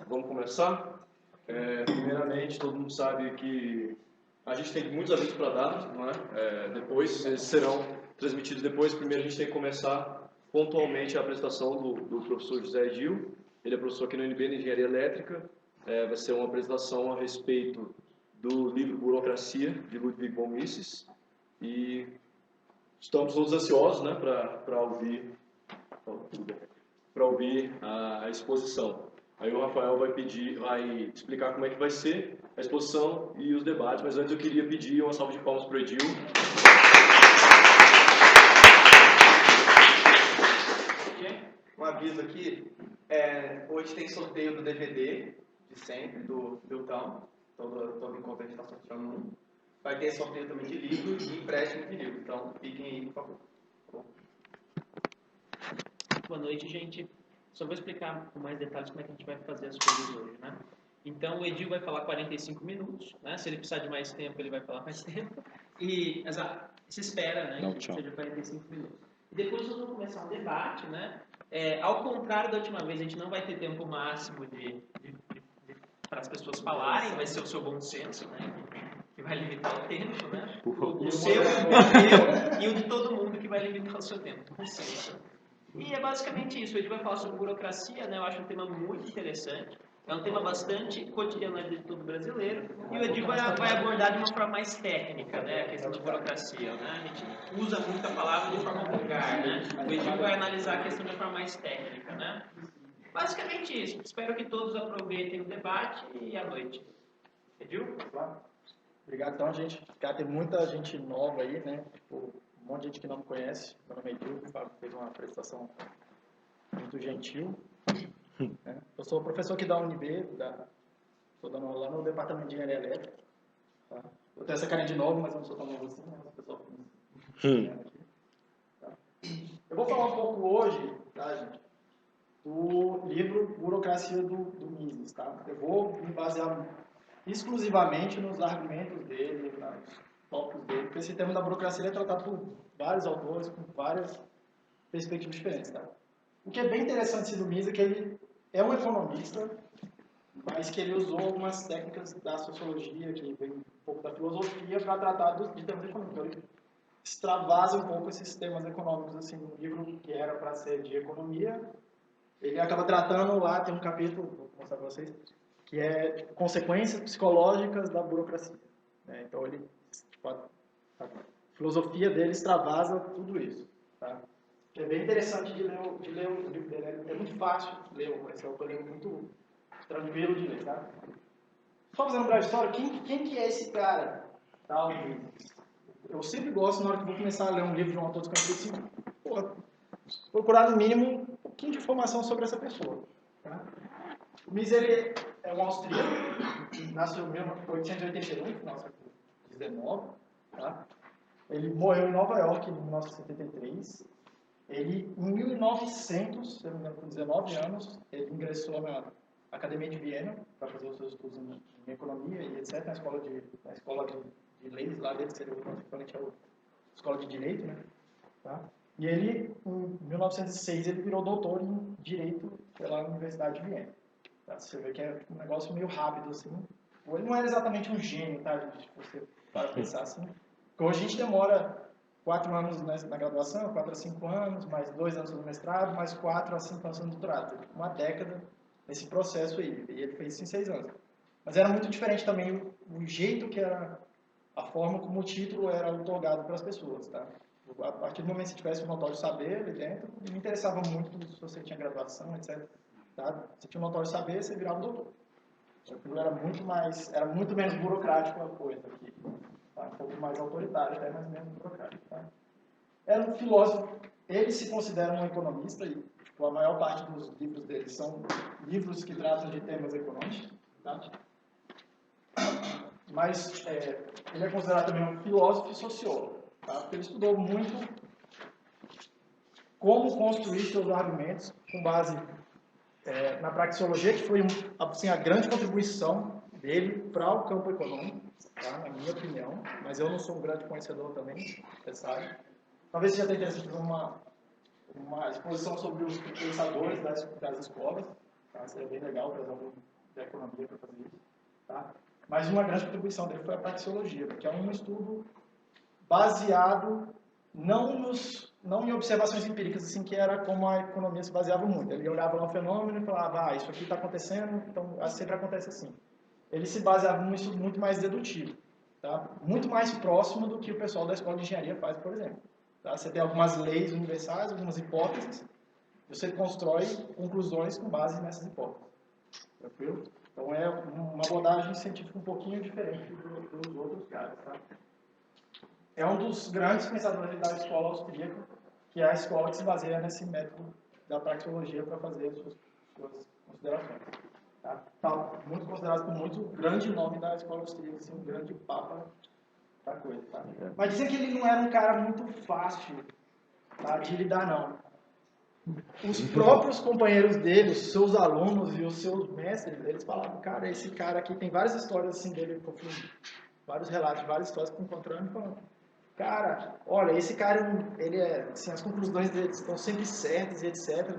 Vamos começar? Primeiramente, todo mundo sabe que a gente tem muitos avisos para dar, não é? Depois, eles serão transmitidos depois. Primeiro, a gente tem que começar pontualmente a apresentação do professor José Edil. Ele é professor aqui no UNB de Engenharia Elétrica. Vai ser uma apresentação a respeito do livro Burocracia, de Ludwig von Mises. E estamos todos ansiosos, né, para ouvir a exposição. Aí o Rafael vai explicar como é que vai ser a exposição e os debates, mas antes eu queria pedir uma salva de palmas para o Edil. Um aviso aqui, hoje tem sorteio do DVD, de sempre, do Biltão, todo encontro a gente está sorteando um. Vai ter sorteio também de livro e empréstimo de livro, então fiquem aí, por favor. Boa noite, gente. Só vou explicar com mais detalhes como é que a gente vai fazer as coisas hoje, né? Então, o Edil vai falar 45 minutos, né? Se ele precisar de mais tempo, ele vai falar mais tempo. E, se espera, né, que seja 45 minutos. E depois nós vamos começar um debate, né? Ao contrário da última vez, a gente não vai ter tempo máximo para as pessoas falarem, vai ser o seu bom senso, né? Que vai limitar o tempo, né? O seu, o meu e o de todo mundo que vai limitar o seu tempo. Bom senso. E é basicamente isso. A gente vai falar sobre burocracia, né? Eu acho um tema muito interessante. É um tema bastante cotidiano na vida de todo brasileiro. E o Edil vai abordar de uma forma mais técnica, né? A questão da burocracia, né? A gente usa muito a palavra de forma vulgar, né? O Edil vai analisar a questão de uma forma mais técnica, né? Basicamente isso. Espero que todos aproveitem o debate e a noite. Edil? Obrigado, então, gente. Tem muita gente nova aí, né? Um monte de gente que não me conhece. Meu nome é Edil, o Fábio fez uma apresentação muito gentil. Né? Eu sou professor aqui da UNB, estou dando aula lá no departamento de engenharia elétrica. Tá? Eu tenho essa carinha de novo, mas eu não sou tão novo assim, né? O pessoal aqui, tá? Eu vou falar um pouco hoje, tá, gente, do livro Burocracia do Mises, tá? Eu vou me basear exclusivamente nos argumentos dele, nos tópicos dele, porque esse tema da burocracia é tratado por vários autores, com várias perspectivas diferentes, tá? O que é bem interessante do Mises é que ele é um economista, mas que ele usou algumas técnicas da sociologia, que vem um pouco da filosofia, para tratar de temas econômicos. Então, ele extravasa um pouco esses temas econômicos, assim, no livro que era para ser de economia. Ele acaba tratando lá, tem um capítulo, vou mostrar para vocês, que é consequências psicológicas da burocracia. Né? Então, a filosofia dele extravasa tudo isso. Tá? É bem interessante de ler o livro dele, é muito fácil de ler, esse autor é muito tranquilo de ler. Tá? Só fazendo uma breve história, quem que é esse cara? Tá? Eu sempre gosto, na hora que vou começar a ler um livro de um autor desconhecido, assim, procurar no mínimo um pouquinho de informação sobre essa pessoa. Tá? O Mises, ele é um austríaco, nasceu em 1881, no final do século XIX. Tá? Ele morreu em Nova York em 1973. Ele, em 1900, se eu não me engano, com 19 anos, ele ingressou na Academia de Viena para fazer os seus estudos em economia e etc., na escola de leis lá dele, que seria equivalente à escola de direito, né? Tá? E ele, em 1906, ele virou doutor em direito pela Universidade de Viena. Tá? Você vê que é um negócio meio rápido, assim. Ele não era exatamente um gênio, tá, gente? Se você para pensar assim. Porque hoje a gente demora 4 anos na graduação, 4 a 5 anos, mais 2 anos no mestrado, mais 4 a 5 anos no doutorado. Uma década nesse processo aí. E ele fez isso em 6 anos. Mas era muito diferente também o jeito que era, a forma como o título era otorgado para as pessoas, tá? A partir do momento que você tivesse um notório saber ali dentro, não me interessava muito se você tinha graduação, etc. Tá? Se tinha um notório saber, você virava doutor. Aquilo era muito menos burocrático a coisa aqui. Tá? Um pouco mais autoritário, até, mas menos burocrático. Tá? Era um filósofo, ele se considera um economista, e tipo, a maior parte dos livros dele são livros que tratam de temas econômicos. Tá? Mas ele é considerado também um filósofo e sociólogo. Tá? Porque ele estudou muito como construir seus argumentos com base na praxeologia, que foi assim, a grande contribuição dele para o campo econômico, tá? Na minha opinião, mas eu não sou um grande conhecedor também, você sabe. Talvez seja até interessante fazer uma exposição sobre os pensadores das escolas, tá? Seria bem legal, por exemplo, de economia para fazer isso. Tá? Mas uma grande contribuição dele foi a praxeologia, que é um estudo baseado não em observações empíricas, assim, que era como a economia se baseava muito. Ele olhava lá um fenômeno e falava, isso aqui está acontecendo, então sempre acontece assim. Ele se baseava num estudo muito mais dedutivo, tá? Muito mais próximo do que o pessoal da escola de engenharia faz, por exemplo. Tá? Você tem algumas leis universais, algumas hipóteses, você constrói conclusões com base nessas hipóteses. Tranquilo? Então é uma abordagem científica um pouquinho diferente dos outros caras. Tá? É um dos grandes pensadores da escola austríaca, que é a escola que se baseia nesse método da praxeologia para fazer as suas considerações. Tá? Muito considerado por muito grande nome da escola austríaca, assim, um grande papa da coisa. Tá? Mas dizem que ele não era um cara muito fácil, tá, de lidar, não. Os próprios companheiros dele, os seus alunos e os seus mestres, eles falavam, cara, esse cara aqui, tem várias histórias assim dele, vários relatos, várias histórias que encontrando e falando, cara, olha, esse cara, ele é, assim, as conclusões dele estão sempre certas e etc.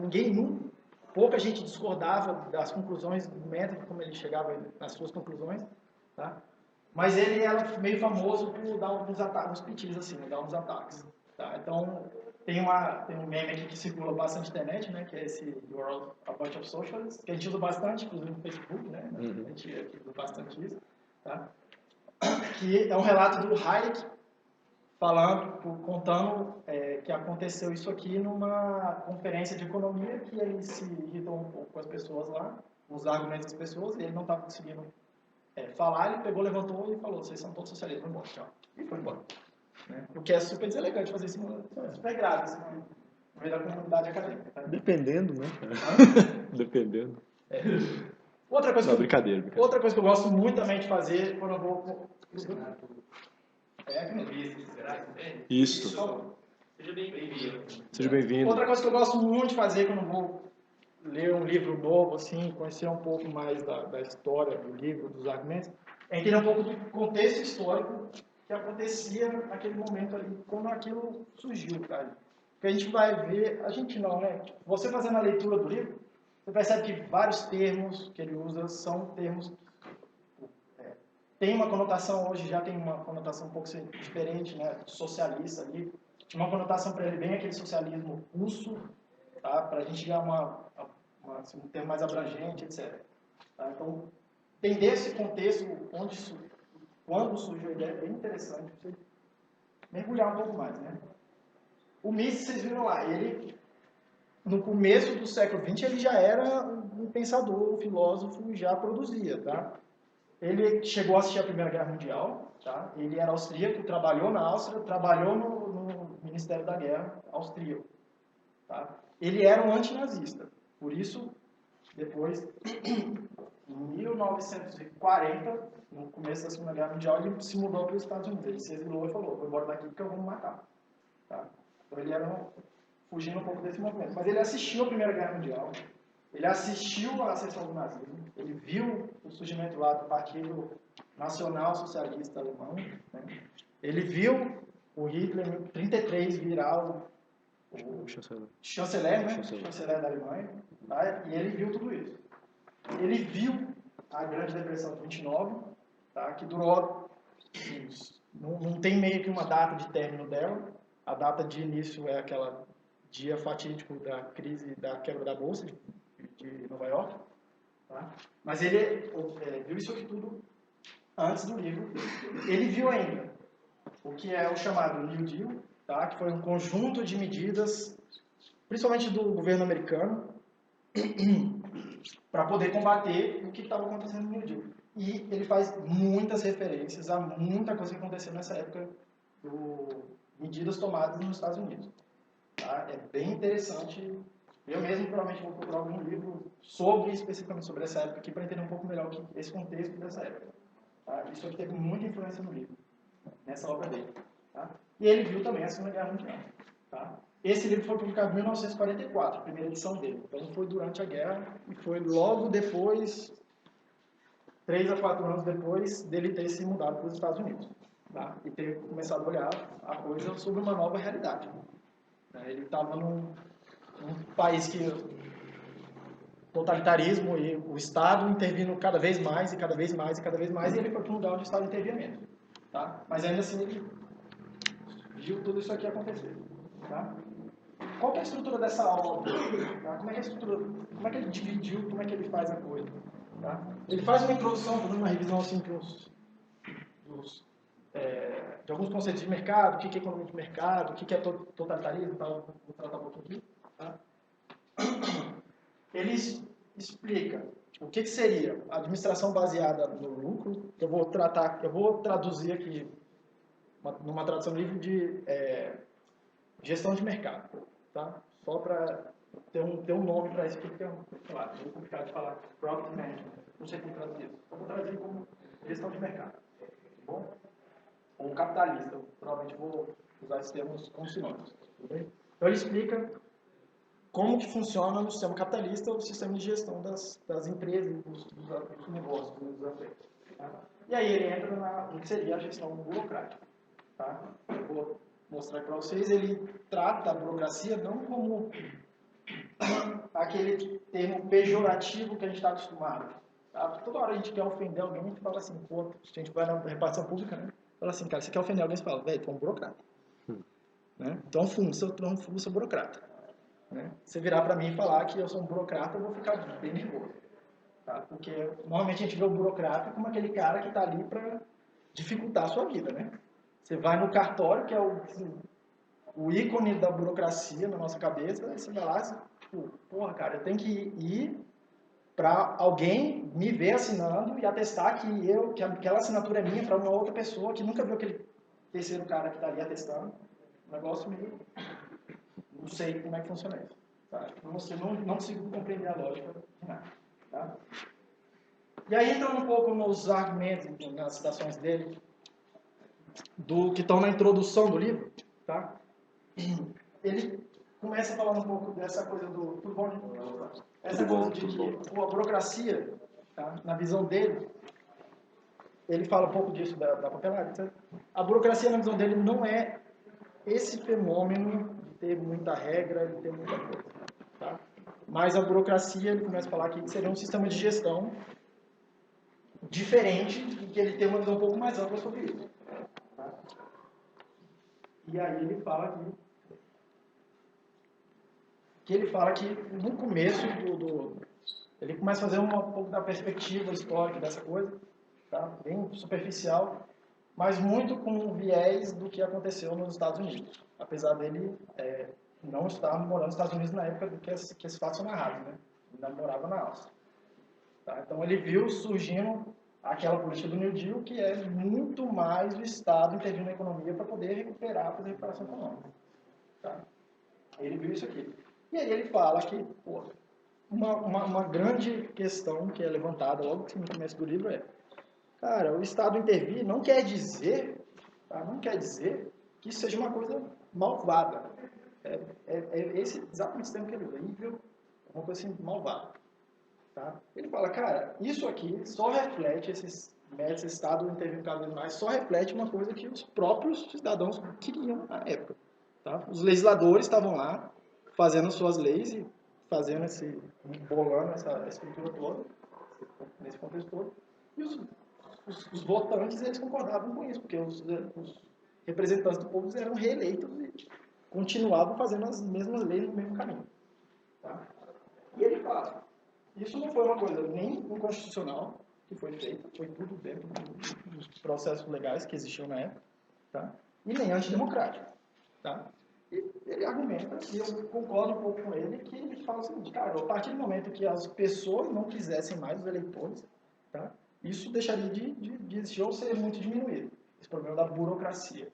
Pouca gente discordava das conclusões, do método como ele chegava nas suas conclusões, tá? Mas ele era meio famoso por dar uns ataques, uns pitis, assim, dar uns ataques, tá? Então, tem um meme aqui que circula bastante na internet, né, que é esse World a Bunch of Socialists, que a gente usa bastante, inclusive no Facebook, né, a gente usa bastante isso, tá? Que é um relato do Hayek contando que aconteceu isso aqui numa conferência de economia, que ele se irritou um pouco com as pessoas lá, com os argumentos das pessoas, e ele não estava conseguindo falar, ele pegou, levantou e falou, vocês são todos socialistas, vão embora, tchau. E foi embora. Né? O que é super deselegante fazer isso, super grave, assim, no meio da comunidade acadêmica. Tá? Dependendo, né? Dependendo. Outra coisa, brincadeira. Outra coisa que eu gosto muito também de fazer quando eu vou... Isso. Seja bem-vindo. Seja bem-vindo. Outra coisa que eu gosto muito de fazer quando eu vou ler um livro novo, assim, conhecer um pouco mais da história do livro, dos argumentos, é entender um pouco do contexto histórico que acontecia naquele momento ali, quando aquilo surgiu, cara. Porque a gente vai ver, a gente não, né? Você fazendo a leitura do livro, você percebe que vários termos que ele usa são termos que tem uma conotação, hoje já tem uma conotação um pouco diferente, né? Socialista ali. Tinha uma conotação para ele bem aquele socialismo russo, tá? Para a gente ganhar assim, um termo mais abrangente, etc. Tá? Então, entender esse contexto, quando surgiu a ideia, é bem interessante para você mergulhar um pouco mais, né? O Mises, vocês viram lá, ele, no começo do século XX, ele já era um pensador, um filósofo, já produzia, tá? Ele chegou a assistir a Primeira Guerra Mundial, tá? Ele era austríaco, trabalhou na Áustria, trabalhou no Ministério da Guerra austríaco, tá? Ele era um antinazista, por isso, depois, em 1940, no começo da Segunda Guerra Mundial, ele se mudou para os Estados Unidos. Ele se exilou e falou, vou embora daqui porque eu vou me matar. Tá? Então ele era fugindo um pouco desse movimento. Mas ele assistiu a Primeira Guerra Mundial, ele assistiu à ascensão do nazismo, ele viu o surgimento lá do Partido Nacional Socialista Alemão, né? Ele viu o Hitler em 1933 virar o chanceler, né? Chanceler da Alemanha, tá? E ele viu tudo isso. Ele viu a Grande Depressão de 29, tá? Que durou, não tem meio que uma data de término dela, a data de início é aquela dia fatídico da crise, da quebra da Bolsa de Nova York, tá? Mas ele viu isso aqui tudo antes do livro. Ele viu ainda o que é o chamado New Deal, tá? Que foi um conjunto de medidas, principalmente do governo americano, para poder combater o que estava acontecendo no New Deal. E ele faz muitas referências a muita coisa que aconteceu nessa época, medidas tomadas nos Estados Unidos. Tá? É bem interessante. Eu mesmo provavelmente vou procurar algum livro especificamente sobre essa época aqui para entender um pouco melhor esse contexto dessa época. Tá? Isso aqui teve muita influência no livro, nessa obra dele. Tá? E ele viu também a Segunda Guerra Mundial. Tá? Esse livro foi publicado em 1944, a primeira edição dele. Então foi durante a guerra e foi logo depois, 3 a 4 anos depois dele ter se mudado para os Estados Unidos. Tá? E ter começado a olhar a coisa sobre uma nova realidade. Ele estava num país que totalitarismo e o Estado intervindo cada vez mais e cada vez mais e cada vez mais, e ele foi para um lugar onde o Estado intervia menos. Tá? Mas ainda assim ele viu tudo isso aqui acontecer. Tá? Qual que é a estrutura dessa obra? Tá? Como é que é a estrutura? Como é que ele dividiu? Como é que ele faz a coisa? Tá? Ele faz uma introdução, uma revisão assim de alguns conceitos de mercado, o que é economia de mercado, o que é totalitarismo, tá? Vou tratar um pouquinho aqui. Tá? Ele explica o que seria a administração baseada no lucro. Eu vou traduzir aqui numa tradução livre de gestão de mercado, tá? Só para ter um nome para isso, porque é muito complicado de falar profit management. Não sei como traduzir isso. Eu vou traduzir como gestão de mercado, tá bom? Ou capitalista. Eu provavelmente vou usar esses termos como sinônimos. Tudo bem? Então ele explica como que funciona no sistema capitalista o sistema de gestão das empresas, dos negócios, dos afetos. Tá? E aí ele entra no que seria a gestão burocrática. Tá? Eu vou mostrar para vocês, ele trata a burocracia não como aquele termo pejorativo que a gente está acostumado. Tá? Toda hora a gente quer ofender alguém, a gente fala assim, pô, a gente vai na repartição pública, né? Fala assim, cara, você quer ofender alguém, você fala, velho, tu é um burocrata. Né? Então, sou burocrata. Né? Se virar para mim e falar que eu sou um burocrata, eu vou ficar bem nervoso. Tá? Porque normalmente a gente vê o burocrata como aquele cara que está ali para dificultar a sua vida. Né? Você vai no cartório, que é o ícone da burocracia na nossa cabeça, e você vai lá e tipo, porra, cara, eu tenho que ir para alguém me ver assinando e atestar que aquela assinatura é minha para uma outra pessoa que nunca viu aquele terceiro cara que está ali atestando. Um negócio meio... Não sei como é que funciona isso. Tá? Você não consigo compreender a lógica de nada. Tá? E aí entra um pouco nos argumentos, nas citações dele, que estão na introdução do livro. Tá? Ele começa falando um pouco dessa coisa do... Tudo bom? Essa coisa de que a burocracia, tá? Na visão dele, ele fala um pouco disso da papelada, etc. A burocracia, na visão dele, não é esse fenômeno de ter muita regra, de ter muita coisa. Tá? Mas a burocracia, ele começa a falar aqui que seria um sistema de gestão diferente e que ele tem uma visão um pouco mais ampla sobre isso. Tá? E aí ele fala aqui que no começo ele começa a fazer um pouco da perspectiva histórica dessa coisa, tá? Bem superficial, mas muito com o viés do que aconteceu nos Estados Unidos, apesar dele não estar morando nos Estados Unidos na época que esses fatos são narrados, né? Ele ainda morava na Áustria. Tá? Então ele viu surgindo aquela política do New Deal, que é muito mais o Estado intervindo na economia para poder recuperar, fazer recuperação econômica. Tá? Ele viu isso aqui. E aí ele fala que, pô, uma grande questão que é levantada logo no começo do livro é, cara, o Estado intervir não quer dizer, tá? Não quer dizer que isso seja uma coisa malvada. Esse exatamente o termo que ele usa, evil, uma coisa assim, malvada. Tá? Ele fala, cara, isso aqui só reflete, esse Estado intervindo cada vez mais, só reflete uma coisa que os próprios cidadãos queriam na época. Tá? Os legisladores estavam lá, fazendo suas leis e fazendo bolando essa estrutura toda, nesse contexto todo, e os votantes, eles concordavam com isso, porque os representantes do povo eram reeleitos e continuavam fazendo as mesmas leis no mesmo caminho. Tá? E ele fala, isso não foi uma coisa nem inconstitucional que foi feita, foi tudo dentro dos processos legais que existiam na época, tá? E nem antidemocrático. Tá? Ele argumenta, e eu concordo um pouco com ele, que ele fala o seguinte, cara, a partir do momento que as pessoas não quisessem mais os eleitores, tá? Isso deixaria de existir ou ser muito diminuído, esse problema da burocracia.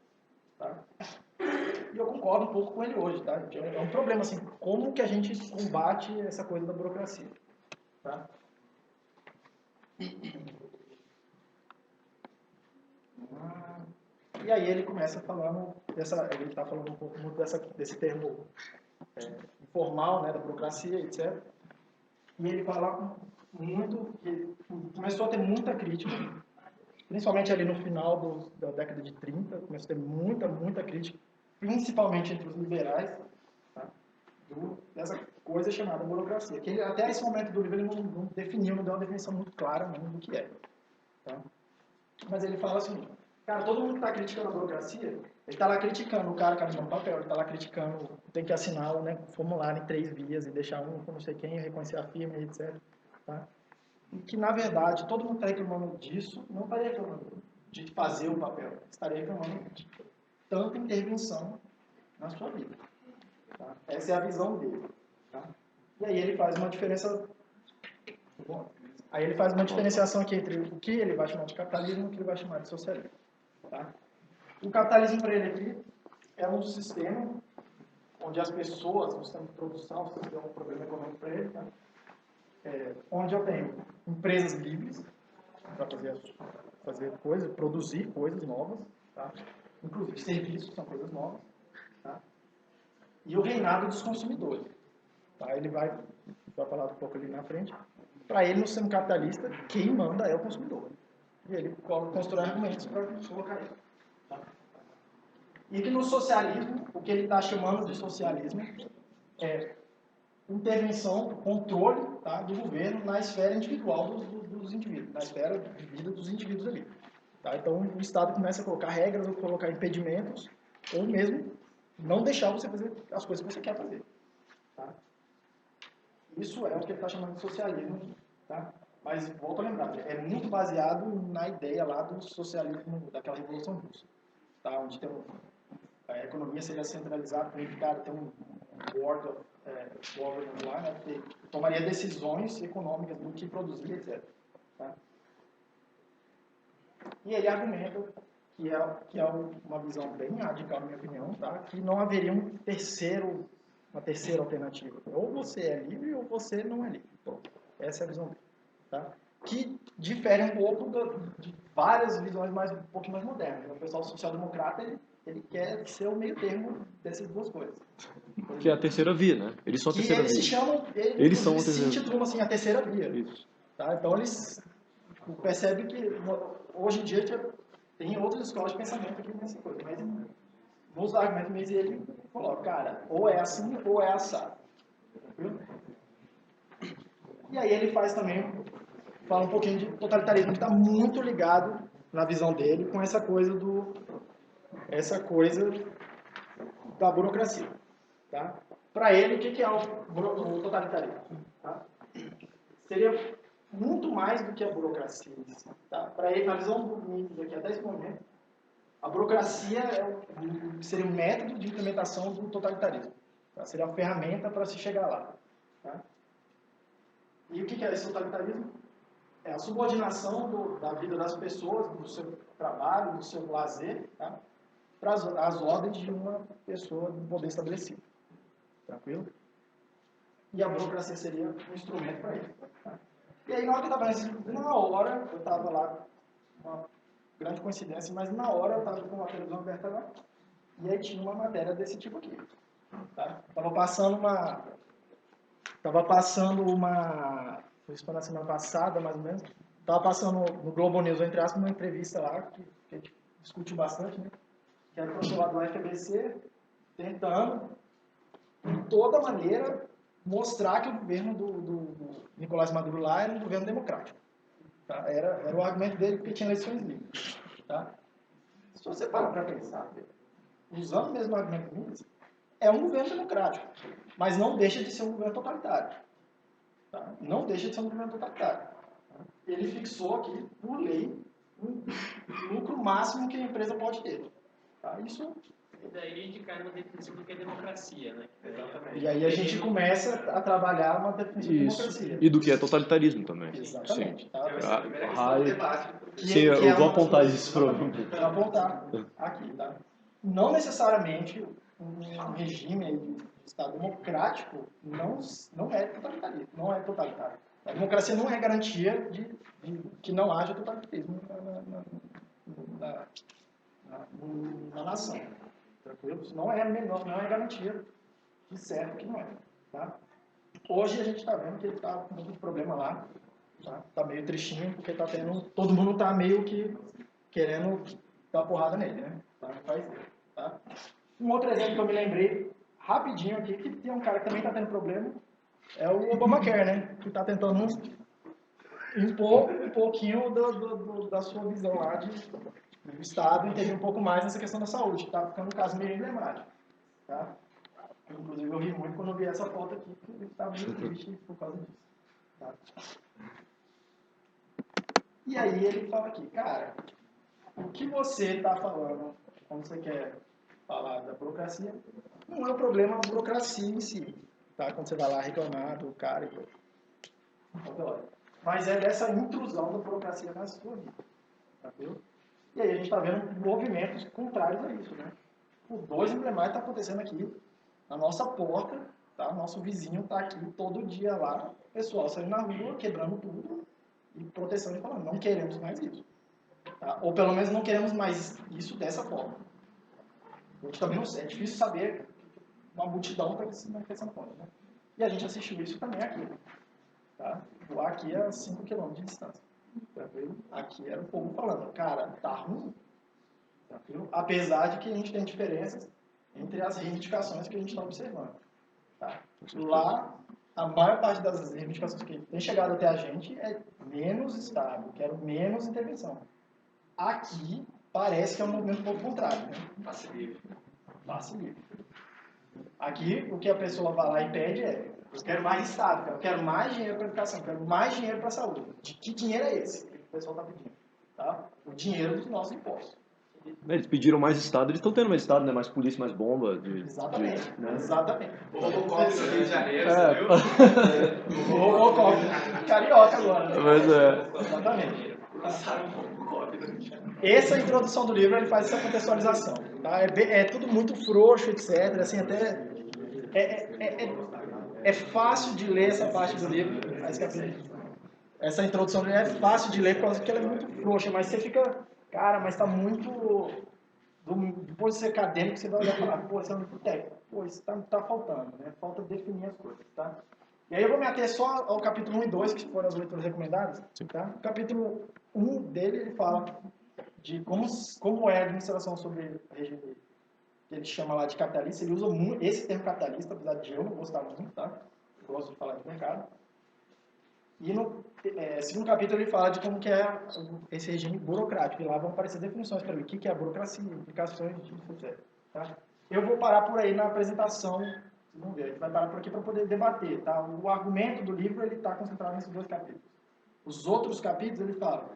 Tá? E eu concordo um pouco com ele hoje, tá? É um problema, assim, como que a gente combate essa coisa da burocracia. Tá? E aí ele começa falando, ele está falando um pouco muito desse termo informal, né, da burocracia, etc. E ele fala muito, que começou a ter muita crítica, principalmente ali no final da década de 30, começou a ter muita crítica, principalmente entre os liberais, tá? coisa chamada burocracia. Que ele, até esse momento do livro ele não definiu, não deu uma definição muito clara mesmo do que é. Tá? Mas ele fala assim, cara, todo mundo que está criticando a burocracia, ele está lá criticando o cara carimba no papel, ele está lá criticando, tem que assinar o formulário em 3 vias e deixar um com não sei quem, reconhecer a firma, etc. Tá? E que, na verdade, todo mundo está reclamando disso, não estaria reclamando de fazer o papel, estaria reclamando de tanta intervenção na sua vida. Tá? Essa é a visão dele. Tá? E aí ele faz uma diferença... Bom, aí ele faz uma diferenciação aqui entre o que ele vai chamar de capitalismo e o que ele vai chamar de socialismo. Tá? O capitalismo para ele aqui é um sistema onde as pessoas, o sistema de produção, se tem um problema econômico para ele, tá? Onde eu tenho empresas livres para fazer coisas, produzir coisas novas, tá? Inclusive serviços são coisas novas, tá? E o reinado dos consumidores. Tá? Ele vai falar um pouco ali na frente. Para ele, no sistema capitalista, quem manda é o consumidor. E ele constrói argumentos para colocar isso. Tá? E que no socialismo, o que ele está chamando de socialismo é intervenção, controle, tá, do governo na esfera individual dos indivíduos, na esfera de vida dos indivíduos ali. Tá? Então, o Estado começa a colocar regras, ou colocar impedimentos, ou mesmo não deixar você fazer as coisas que você quer fazer. Tá? Isso é o que ele está chamando de socialismo. Tá? Mas, volto a lembrar, é muito baseado na ideia lá do socialismo, daquela Revolução Russa. Tá? Onde tem a economia seria centralizada, unificada, tem um board of governance lá, né, que tomaria decisões econômicas do que produzir, etc. Tá? E ele argumenta que é uma visão bem radical, na minha opinião, tá? Que não haveria uma terceira alternativa. Ou você é livre ou você não é livre. Então, essa é a visão dele. Tá? Que difere um pouco de várias visões um pouquinho mais modernas. O pessoal social-democrata, ele quer ser o meio termo dessas duas coisas. Que é a terceira via, né? Eles são a terceira via. Eles são a terceira via. Se intitulam assim, a terceira via. Isso. Tá? Então eles percebem que hoje em dia tem outras escolas de pensamento aqui nessa coisa, mas nos argumentos mesmo ele coloca, cara, ou é assim ou é assado. Tranquilo? E aí ele fala um pouquinho de totalitarismo, que está muito ligado na visão dele com essa coisa da burocracia. Tá? Para ele, o que é o totalitarismo? Tá? Seria muito mais do que a burocracia. Tá? Para ele, na visão do Mises aqui até esse momento, a burocracia seria um método de implementação do totalitarismo. Tá? Seria uma ferramenta para se chegar lá. Tá? E o que é esse totalitarismo? É a subordinação da vida das pessoas, do seu trabalho, do seu lazer, tá? Para as ordens de uma pessoa do poder estabelecido. Tranquilo? E a burocracia seria um instrumento para isso. Tá? E aí, na hora que eu estava lá, uma grande coincidência, mas na hora eu estava com a televisão aberta lá, e aí tinha uma matéria desse tipo aqui. Tá? Estava passando foi isso na semana passada, mais ou menos, estava passando no Globo News, entre aspas, uma entrevista lá, que a gente discutiu bastante, né? Que era o professor lá do FBC, tentando, de toda maneira, mostrar que o governo do Nicolás Maduro lá era um governo democrático. Tá? Era o argumento dele, porque tinha eleições livres. Tá? Se você parar para pensar, usando o mesmo argumento do Mises, é um governo democrático, mas não deixa de ser um governo totalitário. Tá? Não deixa de ser um governo totalitário. Tá? Ele fixou aqui, por lei, um lucro máximo que a empresa pode ter. Tá? Isso. E daí a gente cai numa definição do que é democracia, né? Exatamente. E aí a gente começa a trabalhar uma definição de democracia. E do que é totalitarismo também. Exatamente. Sim. Tá? Sim, eu vou apontar isso para Para apontar aqui. Tá? Não necessariamente um regime de Estado democrático não é totalitário. Não é totalitário. A democracia não é garantia de que não haja totalitarismo na nação. Tranquilo? Isso não é garantia de certo que não é. Tá? Hoje a gente está vendo que ele está com muito problema lá. Tá meio tristinho, porque tá tendo, todo mundo está meio que querendo dar porrada nele, né? Tá? Um outro exemplo que eu me lembrei, rapidinho aqui, que tem um cara que também está tendo problema, É o Obamacare, né? Que está tentando impor um pouquinho da sua visão lá do Estado entender um pouco mais nessa questão da saúde. Está ficando um caso meio emblemático. Tá? Inclusive, eu ri muito quando eu vi essa foto aqui, porque eu estava muito triste por causa disso. Tá? E aí ele fala aqui, cara, o que você está falando quando você quer falar da burocracia, não é o problema da burocracia em si, tá? Quando você vai lá reclamar do cara e tudo. Mas é dessa intrusão da burocracia na sua vida, tá vendo? E aí a gente está vendo movimentos contrários a isso, né? O 2 emblemático está acontecendo aqui, na nossa porta, tá? Nosso vizinho está aqui todo dia lá, pessoal saindo na rua, quebrando tudo e protestando e falando, não queremos mais isso. Tá? Ou pelo menos não queremos mais isso dessa forma. A gente também não sei, é difícil saber uma multidão está pensando contra, né? E a gente assistiu isso também aqui. Tá? Lá aqui é 5 km de distância. Tranquilo? Aqui era o povo falando, cara, tá ruim. Tranquilo? Apesar de que a gente tem diferenças entre as reivindicações que a gente está observando. Tá? Lá, a maior parte das reivindicações que tem chegado até a gente é menos Estado, quero menos intervenção. Aqui, parece que é um movimento um pouco contrário. Né? Passe livre. Passe livre. Aqui, o que a pessoa vai lá e pede é, eu quero mais Estado, eu quero mais dinheiro para a educação, eu quero mais dinheiro para a saúde. De que dinheiro é esse que o pessoal está pedindo? Tá? O dinheiro dos nossos impostos. Eles pediram mais Estado, eles estão tendo mais Estado, né? Mais polícia, mais bomba. Exatamente, né? Exatamente. O Robocop do Rio de Janeiro, você viu? O Robocop, carioca agora. Né? Mas é. Exatamente. Lançaram o Robocop do Rio de Janeiro. Essa introdução do livro, ele faz essa contextualização. Tá? É tudo muito frouxo, etc. Assim, até é fácil de ler essa parte do livro. Essa introdução do livro é fácil de ler por causa que ela é muito frouxa, mas você fica, cara, mas está muito... Depois de ser acadêmico, você vai olhar e falar, pô, isso é muito técnico. Pô, isso tá faltando, né? Falta definir as coisas, tá? E aí eu vou me ater só ao capítulo 1 e 2, que foram as leituras recomendadas, tá? O capítulo 1 dele, ele fala de como é a administração sobre regime que ele chama lá de capitalista. Ele usa muito esse termo capitalista, apesar de eu não gostar muito, tá? Eu gosto de falar de mercado. E no segundo capítulo ele fala de como que é esse regime burocrático. E lá vão aparecer definições para ele. O que é a burocracia, implicações disso, etc. Tá? Eu vou parar por aí na apresentação. Vamos ver, a gente vai parar por aqui para poder debater. Tá? O argumento do livro está concentrado nesses 2 capítulos. Os outros capítulos ele fala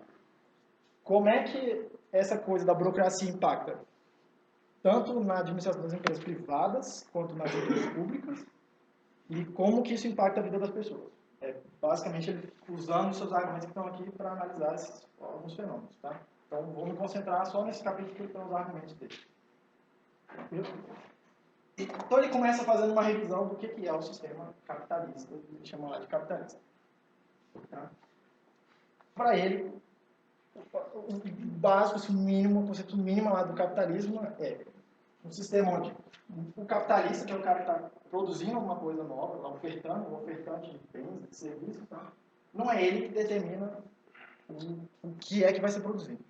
como é que essa coisa da burocracia impacta tanto na administração das empresas privadas quanto nas empresas públicas e como que isso impacta a vida das pessoas. Basicamente, ele usando os seus argumentos que estão aqui para analisar alguns fenômenos. Tá? Então, vou me concentrar só nesse capítulo que estão os argumentos dele. Então, ele começa fazendo uma revisão do que é o sistema capitalista, que ele chama lá de capitalista. Tá? Para ele, o básico, o conceito mínimo lá do capitalismo é um sistema onde o capitalista, que é o cara que está produzindo alguma coisa nova, ofertando, um ofertante de bens, de serviços, tá? Não é ele que determina o que é que vai ser produzido.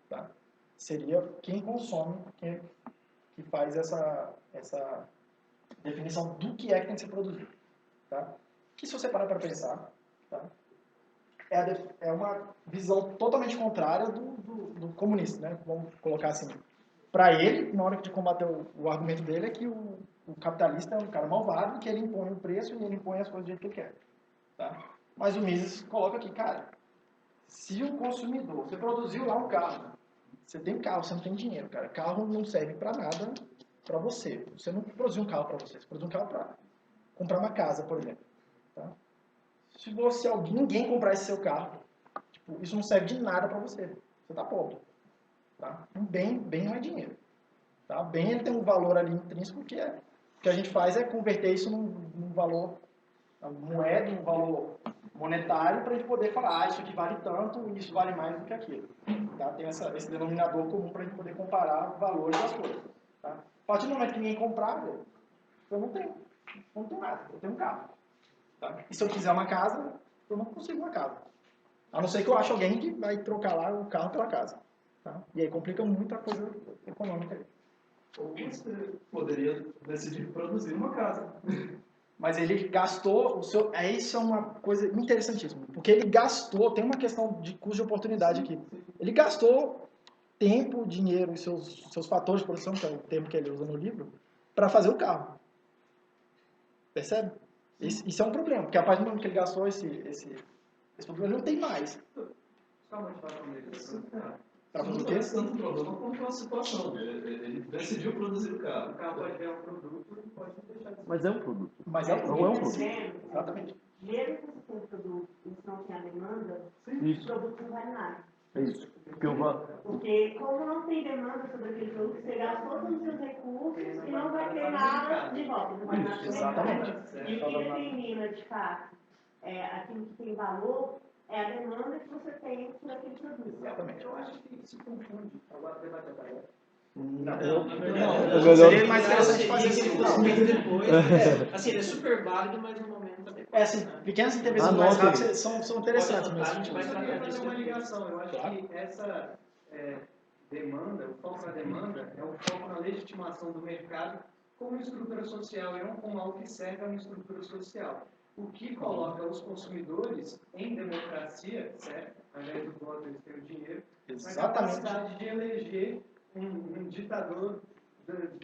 Tá? Seria quem consome, que faz essa definição do que é que tem que ser produzido. Tá? Que se você parar para pensar, tá? É uma visão totalmente contrária do comunista. Né? Vamos colocar assim. Para ele, na hora de combater o argumento dele, é que o capitalista é um cara malvado, que ele impõe o preço e ele impõe as coisas do jeito que ele quer. Tá? Mas o Mises coloca aqui, cara, se o consumidor, você produziu lá um carro, você tem carro, você não tem dinheiro, cara. Carro não serve para nada para você. Você não produziu um carro para você produziu um carro para comprar uma casa, por exemplo. Tá? Se ninguém comprar esse seu carro, tipo, isso não serve de nada para você. Você está pobre. Tá? Um bem não é dinheiro. Tá? Bem, ele tem um valor ali intrínseco que o que a gente faz é converter isso num valor, uma moeda, um valor monetário para a gente poder falar, isso aqui vale tanto e isso vale mais do que aquilo. Tá? Tem esse denominador comum para a gente poder comparar valores das coisas. Tá? A partir do momento que ninguém comprar, eu não tenho nada, eu tenho um carro. Tá? E se eu quiser uma casa, eu não consigo uma casa. A não ser que eu ache alguém que vai trocar lá o carro pela casa. Tá? E aí complica muito a coisa econômica aí. Ou você poderia decidir produzir uma casa. Mas ele gastou o seu... Isso é uma coisa interessantíssima. Porque ele gastou... Tem uma questão de custo de oportunidade aqui. Ele gastou tempo, dinheiro e seus fatores de produção, que é o termo que ele usa no livro, para fazer o carro. Percebe? Isso é um problema. Porque a partir do momento que ele gastou esse problema, ele não tem mais. Para fazer o quê? Tanto um problema como uma situação. Ele decidiu produzir o carro. O carro pode ver um produto e pode deixar de ser. Mas é um produto. Mas é um Não problema. é um produto. Exatamente. Mesmo que você tenha um produto e você não tenha demanda, Isso. o produto não vale nada. É isso. Porque como não tem demanda sobre aquele produto, você gastou todos os seus recursos e não vai ter nada de volta. Não vai nada de Exatamente. E o que determina, de fato, aquilo que tem valor é a demanda que você tem por aquele produto. Exatamente. Eu acho que se confunde. Agora o debate é para Não, melhor- Seria mais interessante fazer esse isso. conhecimento depois. Assim, ele é super válido, mas no momento adequado. Assim, pequenas intervenções Anotem. mais rápidas são interessantes Pode mesmo. anotar, a gente vai Mas eu tratar queria fazer disso uma depois. ligação. Eu acho que essa demanda, o foco na demanda, é o foco na legitimação do mercado como estrutura social e não como algo que serve a uma estrutura social. O que coloca os consumidores em democracia, certo? Ao invés do voto, eles têm o dinheiro, na Exatamente. capacidade de eleger um ditador,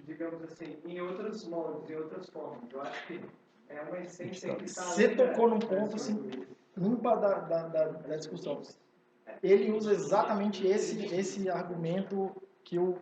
digamos assim, em outros moldes, em outras formas. Eu acho que é uma essência que está Você tocou num ponto assim, ímpar da discussão. Ele usa exatamente esse argumento que o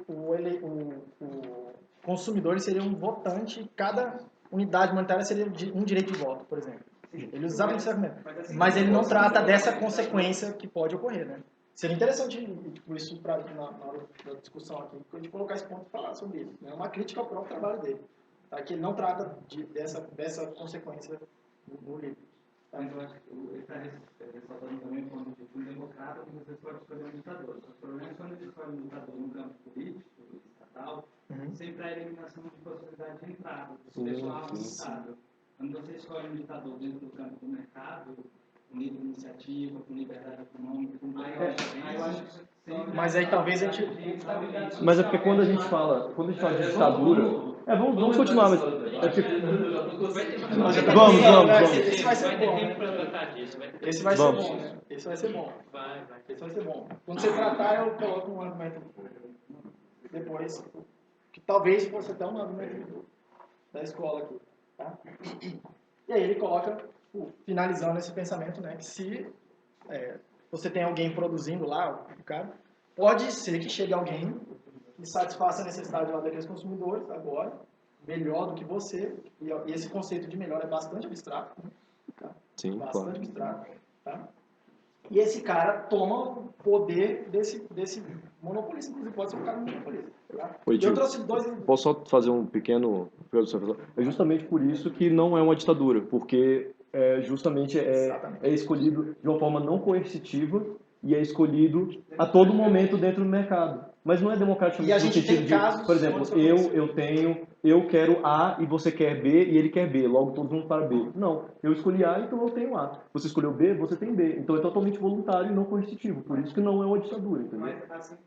consumidor seria um votante, cada unidade monetária seria um direito de voto, por exemplo. Ele usa exatamente esse argumento. Mas ele não trata dessa consequência que pode ocorrer, né? Seria interessante, tipo, isso na hora da discussão aqui, a gente colocar esse ponto e falar sobre isso. É uma crítica ao próprio trabalho dele, tá? Que ele não trata dessa consequência no livro. Mas eu acho que ele está ressaltando também o ponto de que um democrata você pode escolher um ditador. Só que o problema é quando ele escolhe um ditador no campo político, estatal, sempre há eliminação de possibilidade de entrada, isso deixa lá limitado. Quando você escolhe um ditador dentro do campo do mercado, com livre iniciativa, com liberdade econômica, com Mas aí talvez a gente... Mas é porque quando a gente fala de ditadura... vamos continuar, mas... Vamos. Esse vai ser Vai ter bom, tempo né? para tratar disso. Vai ter tempo. Esse vai ser Vamos. bom, né? Esse vai ser bom. Vai. Esse vai ser bom. Quando você tratar, eu coloco um argumento depois, que talvez fosse até um argumento da escola aqui, tá? E aí ele coloca, finalizando esse pensamento, né, que se você tem alguém produzindo lá, o cara, pode ser que chegue alguém que satisfaça a necessidade lá daqueles consumidores agora, melhor do que você, e esse conceito de melhor é bastante abstrato, né? Tá? Sim, Bastante claro. abstrato, tá? E esse cara toma o poder desse monopolista, inclusive pode ser um cara monopolista. Tá? Oi, E eu tio. trouxe dois... Posso só fazer um pequeno... É justamente por isso que não é uma ditadura, porque justamente é escolhido de uma forma não coercitiva e é escolhido a todo momento dentro do mercado. Mas não é democrático E a no gente sentido tem de, casos por exemplo, onde eu quero A e você quer B e ele quer B, logo todos vão para B. Não, eu escolhi A, então eu tenho A. Você escolheu B, você tem B. Então é totalmente voluntário e não coercitivo. Por isso que não é uma ditadura, entendeu?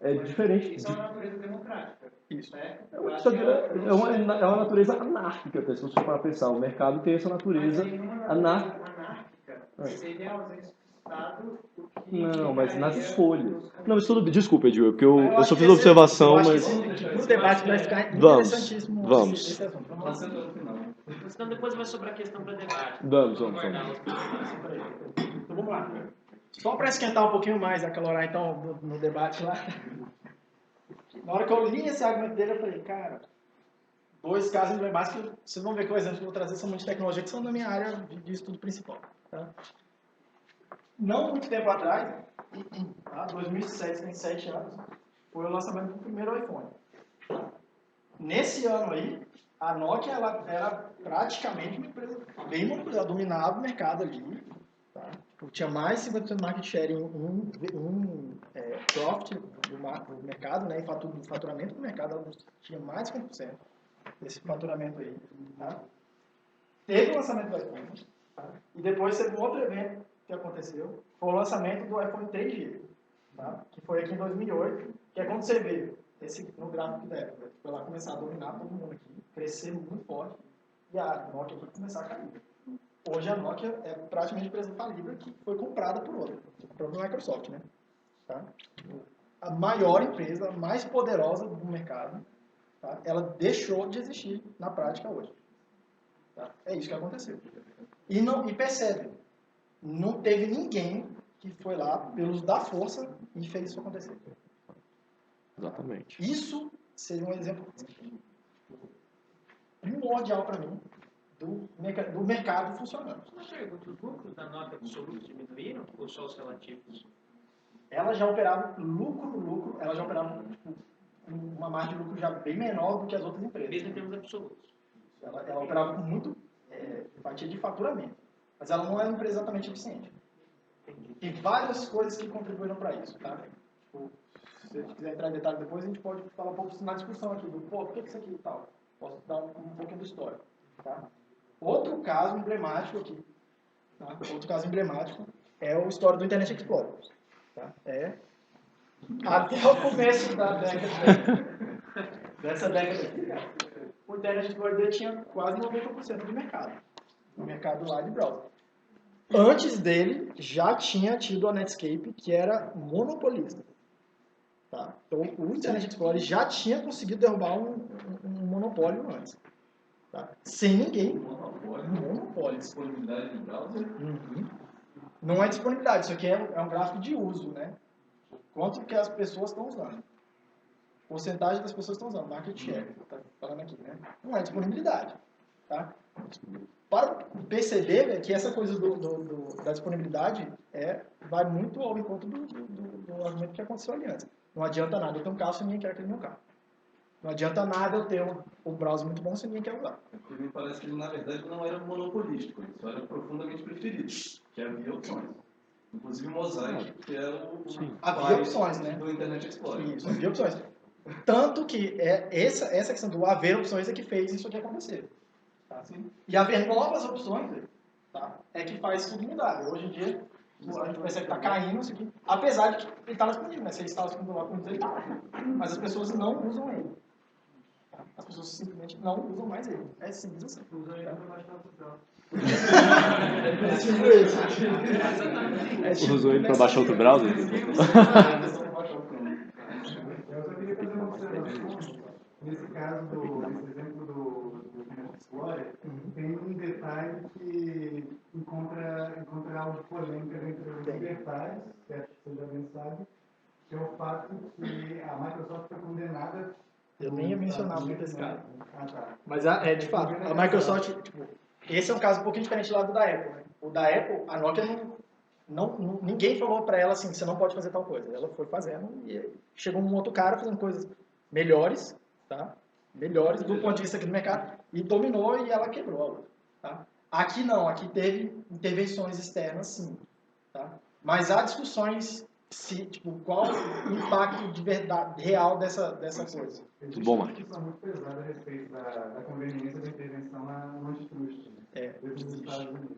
É diferente. Isso é uma natureza democrática. Isso. Certo? É uma ditadura, é uma natureza anárquica, até, se você for para pensar. O mercado tem essa natureza anárquica. Seria a ausência do Estado o que... Não, mas nas escolhas. Não, mas tudo bem. Desculpa, Edil, porque eu acho só que fiz observação, eu acho mas... que pro debate vai ficar Vamos, interessantíssimo vamos. esse assunto. Vamos lá. Passando ao final. Então depois vai sobrar a questão para debate. Vamos. Então vamos lá. Só para esquentar um pouquinho mais, acalorar então no debate lá. Na hora que eu li esse argumento dele, eu falei, cara, dois casos emblemáticos que vocês vão ver que o exemplo que eu vou trazer são muito de tecnologia, que são da minha área de estudo principal. Tá? Não muito tempo atrás, tá? 2007, tem 7 anos, foi o lançamento do primeiro iPhone. Nesse ano aí, a Nokia ela era praticamente uma empresa bem monopolizada, dominava o mercado ali. Tá? Tinha mais de 50% de market share em profit do mercado, né? E faturamento do mercado, ela tinha mais de 50% desse faturamento aí. Tá? Teve o lançamento do iPhone, tá? E depois teve um outro evento que aconteceu, foi o lançamento do iPhone 3G, tá? Que foi aqui em 2008, que é quando você vê no gráfico da época, foi lá começar a dominar todo mundo aqui, crescer muito forte, e a Nokia aqui começar a cair. Hoje a Nokia é praticamente empresa falida que foi comprada por outra, a própria Microsoft, né? Tá? A maior empresa, a mais poderosa do mercado, tá? Ela deixou de existir na prática hoje. Tá? É isso que aconteceu. E percebe, não teve ninguém que foi lá, pelos da força, e fez isso acontecer. Exatamente. Isso seria um exemplo primordial para mim do mercado funcionando. Uma pergunta, os lucros da Nokia absolutos diminuíram ou só os relativos? Ela já operava lucro, ela já operava tipo, uma margem de lucro já bem menor do que as outras empresas. Mesmo em termos absolutos. Ela operava com muito fatia de faturamento, mas ela não era uma empresa exatamente eficiente. Tem várias coisas que contribuíram para isso, tá? Tipo, se você quiser entrar em detalhe depois, a gente pode falar um pouco na discussão aqui do por que isso aqui e tal. Posso dar um pouquinho da história, tá? Outro caso emblemático aqui, tá? Outro caso emblemático é a história do Internet Explorer. Tá? Até o começo da década, dessa década, o Internet Explorer tinha quase 90% do mercado. O mercado lá de browser. Antes dele, já tinha tido a Netscape, que era monopolista. Tá? Então, o Internet Explorer já tinha conseguido derrubar um monopólio antes. Tá? Sem ninguém. Monopólio. Disponibilidade de browser? Não é disponibilidade, isso aqui é um gráfico de uso, né? Quanto que as pessoas estão usando. Porcentagem das pessoas estão usando. Market share, tá falando aqui, né? Não é disponibilidade. Tá? Para perceber que essa coisa da disponibilidade vai muito ao encontro do argumento que aconteceu ali antes. Não adianta nada eu ter um carro se ninguém quer aquele meu carro. Não adianta nada eu ter um browser muito bom se ninguém quer usar. Porque me parece que ele, na verdade, não era monopolístico, ele só era profundamente preferido, que havia opções. Inclusive o Mosaic, que era o havia opções, né? do Internet Explorer. Isso, havia opções. Tanto que essa questão do haver opções é que fez isso aqui acontecer. Tá? E haver novas opções, tá? É que faz tudo mudar. Hoje em dia, a gente percebe que está caindo isso aqui, apesar de que ele está disponível, né? Se ele está disponível lá, ele está lá. Mas as pessoas não usam ele. Tá? As pessoas simplesmente não usam mais ele. É simples assim. Usam ele para baixar o seu É tipo isso. Usou ele para baixar outro browser? Eu só queria fazer uma observação. Nesse caso, nesse exemplo do Internet Explorer, tem um detalhe que encontra algo polêmico entre os libertários, que acho que você já bem sabe, que é o fato que a Microsoft foi condenada. Eu nem ia mencionar muito esse caso. Tá. Mas, de fato, a Microsoft, tipo, esse é um caso um pouquinho diferente lá do da Apple. Né? O da Apple, a Nokia ninguém falou para ela assim, você não pode fazer tal coisa. Ela foi fazendo e chegou um outro cara fazendo coisas melhores, tá? Melhores do ponto de vista aqui do mercado, e dominou e ela quebrou a outra. Tá? Aqui não, aqui teve intervenções externas, sim. Tá? Mas há discussões, tipo, qual o impacto de verdade real dessa coisa. Muito bom, Mark. Existe uma discussão muito pesada a respeito da conveniência da intervenção no antitrust. Dos Estados Unidos.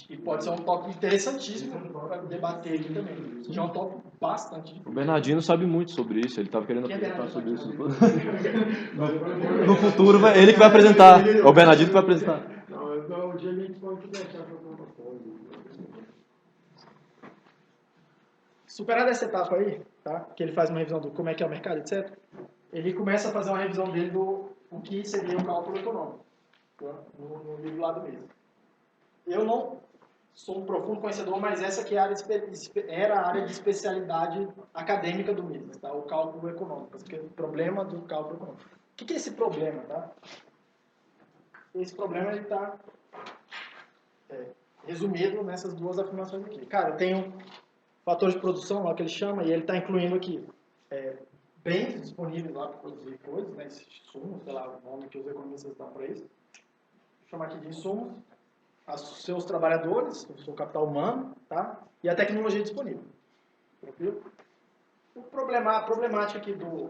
E pode ser um tópico interessantíssimo para debater aqui também. Que é um tópico bastante difícil. O Bernardino sabe muito sobre isso, ele estava querendo apresentar sobre isso. No futuro, ele que vai apresentar. É o Bernardino que vai apresentar. Não, o dia a gente pode deixar para outra coisa. Superada essa etapa aí, tá? Que ele faz uma revisão do como é que é o mercado, etc. Ele começa a fazer uma revisão dele do o que seria o cálculo econômico, tá? No livro lá do mesmo. Eu não sou um profundo conhecedor, mas essa aqui era a área de especialidade acadêmica do Mises, tá? O cálculo econômico, o problema do cálculo econômico. O que é esse problema, tá? Esse problema ele está resumido nessas duas afirmações aqui. Cara, eu tenho fatores de produção lá que ele chama, e ele está incluindo aqui bens disponíveis lá para produzir coisas, né? Insumos, sei lá, o nome que os economistas dão para isso. Vou chamar aqui de insumos. Os seus trabalhadores, o seu capital humano, tá? E a tecnologia disponível. Tranquilo? A problemática aqui do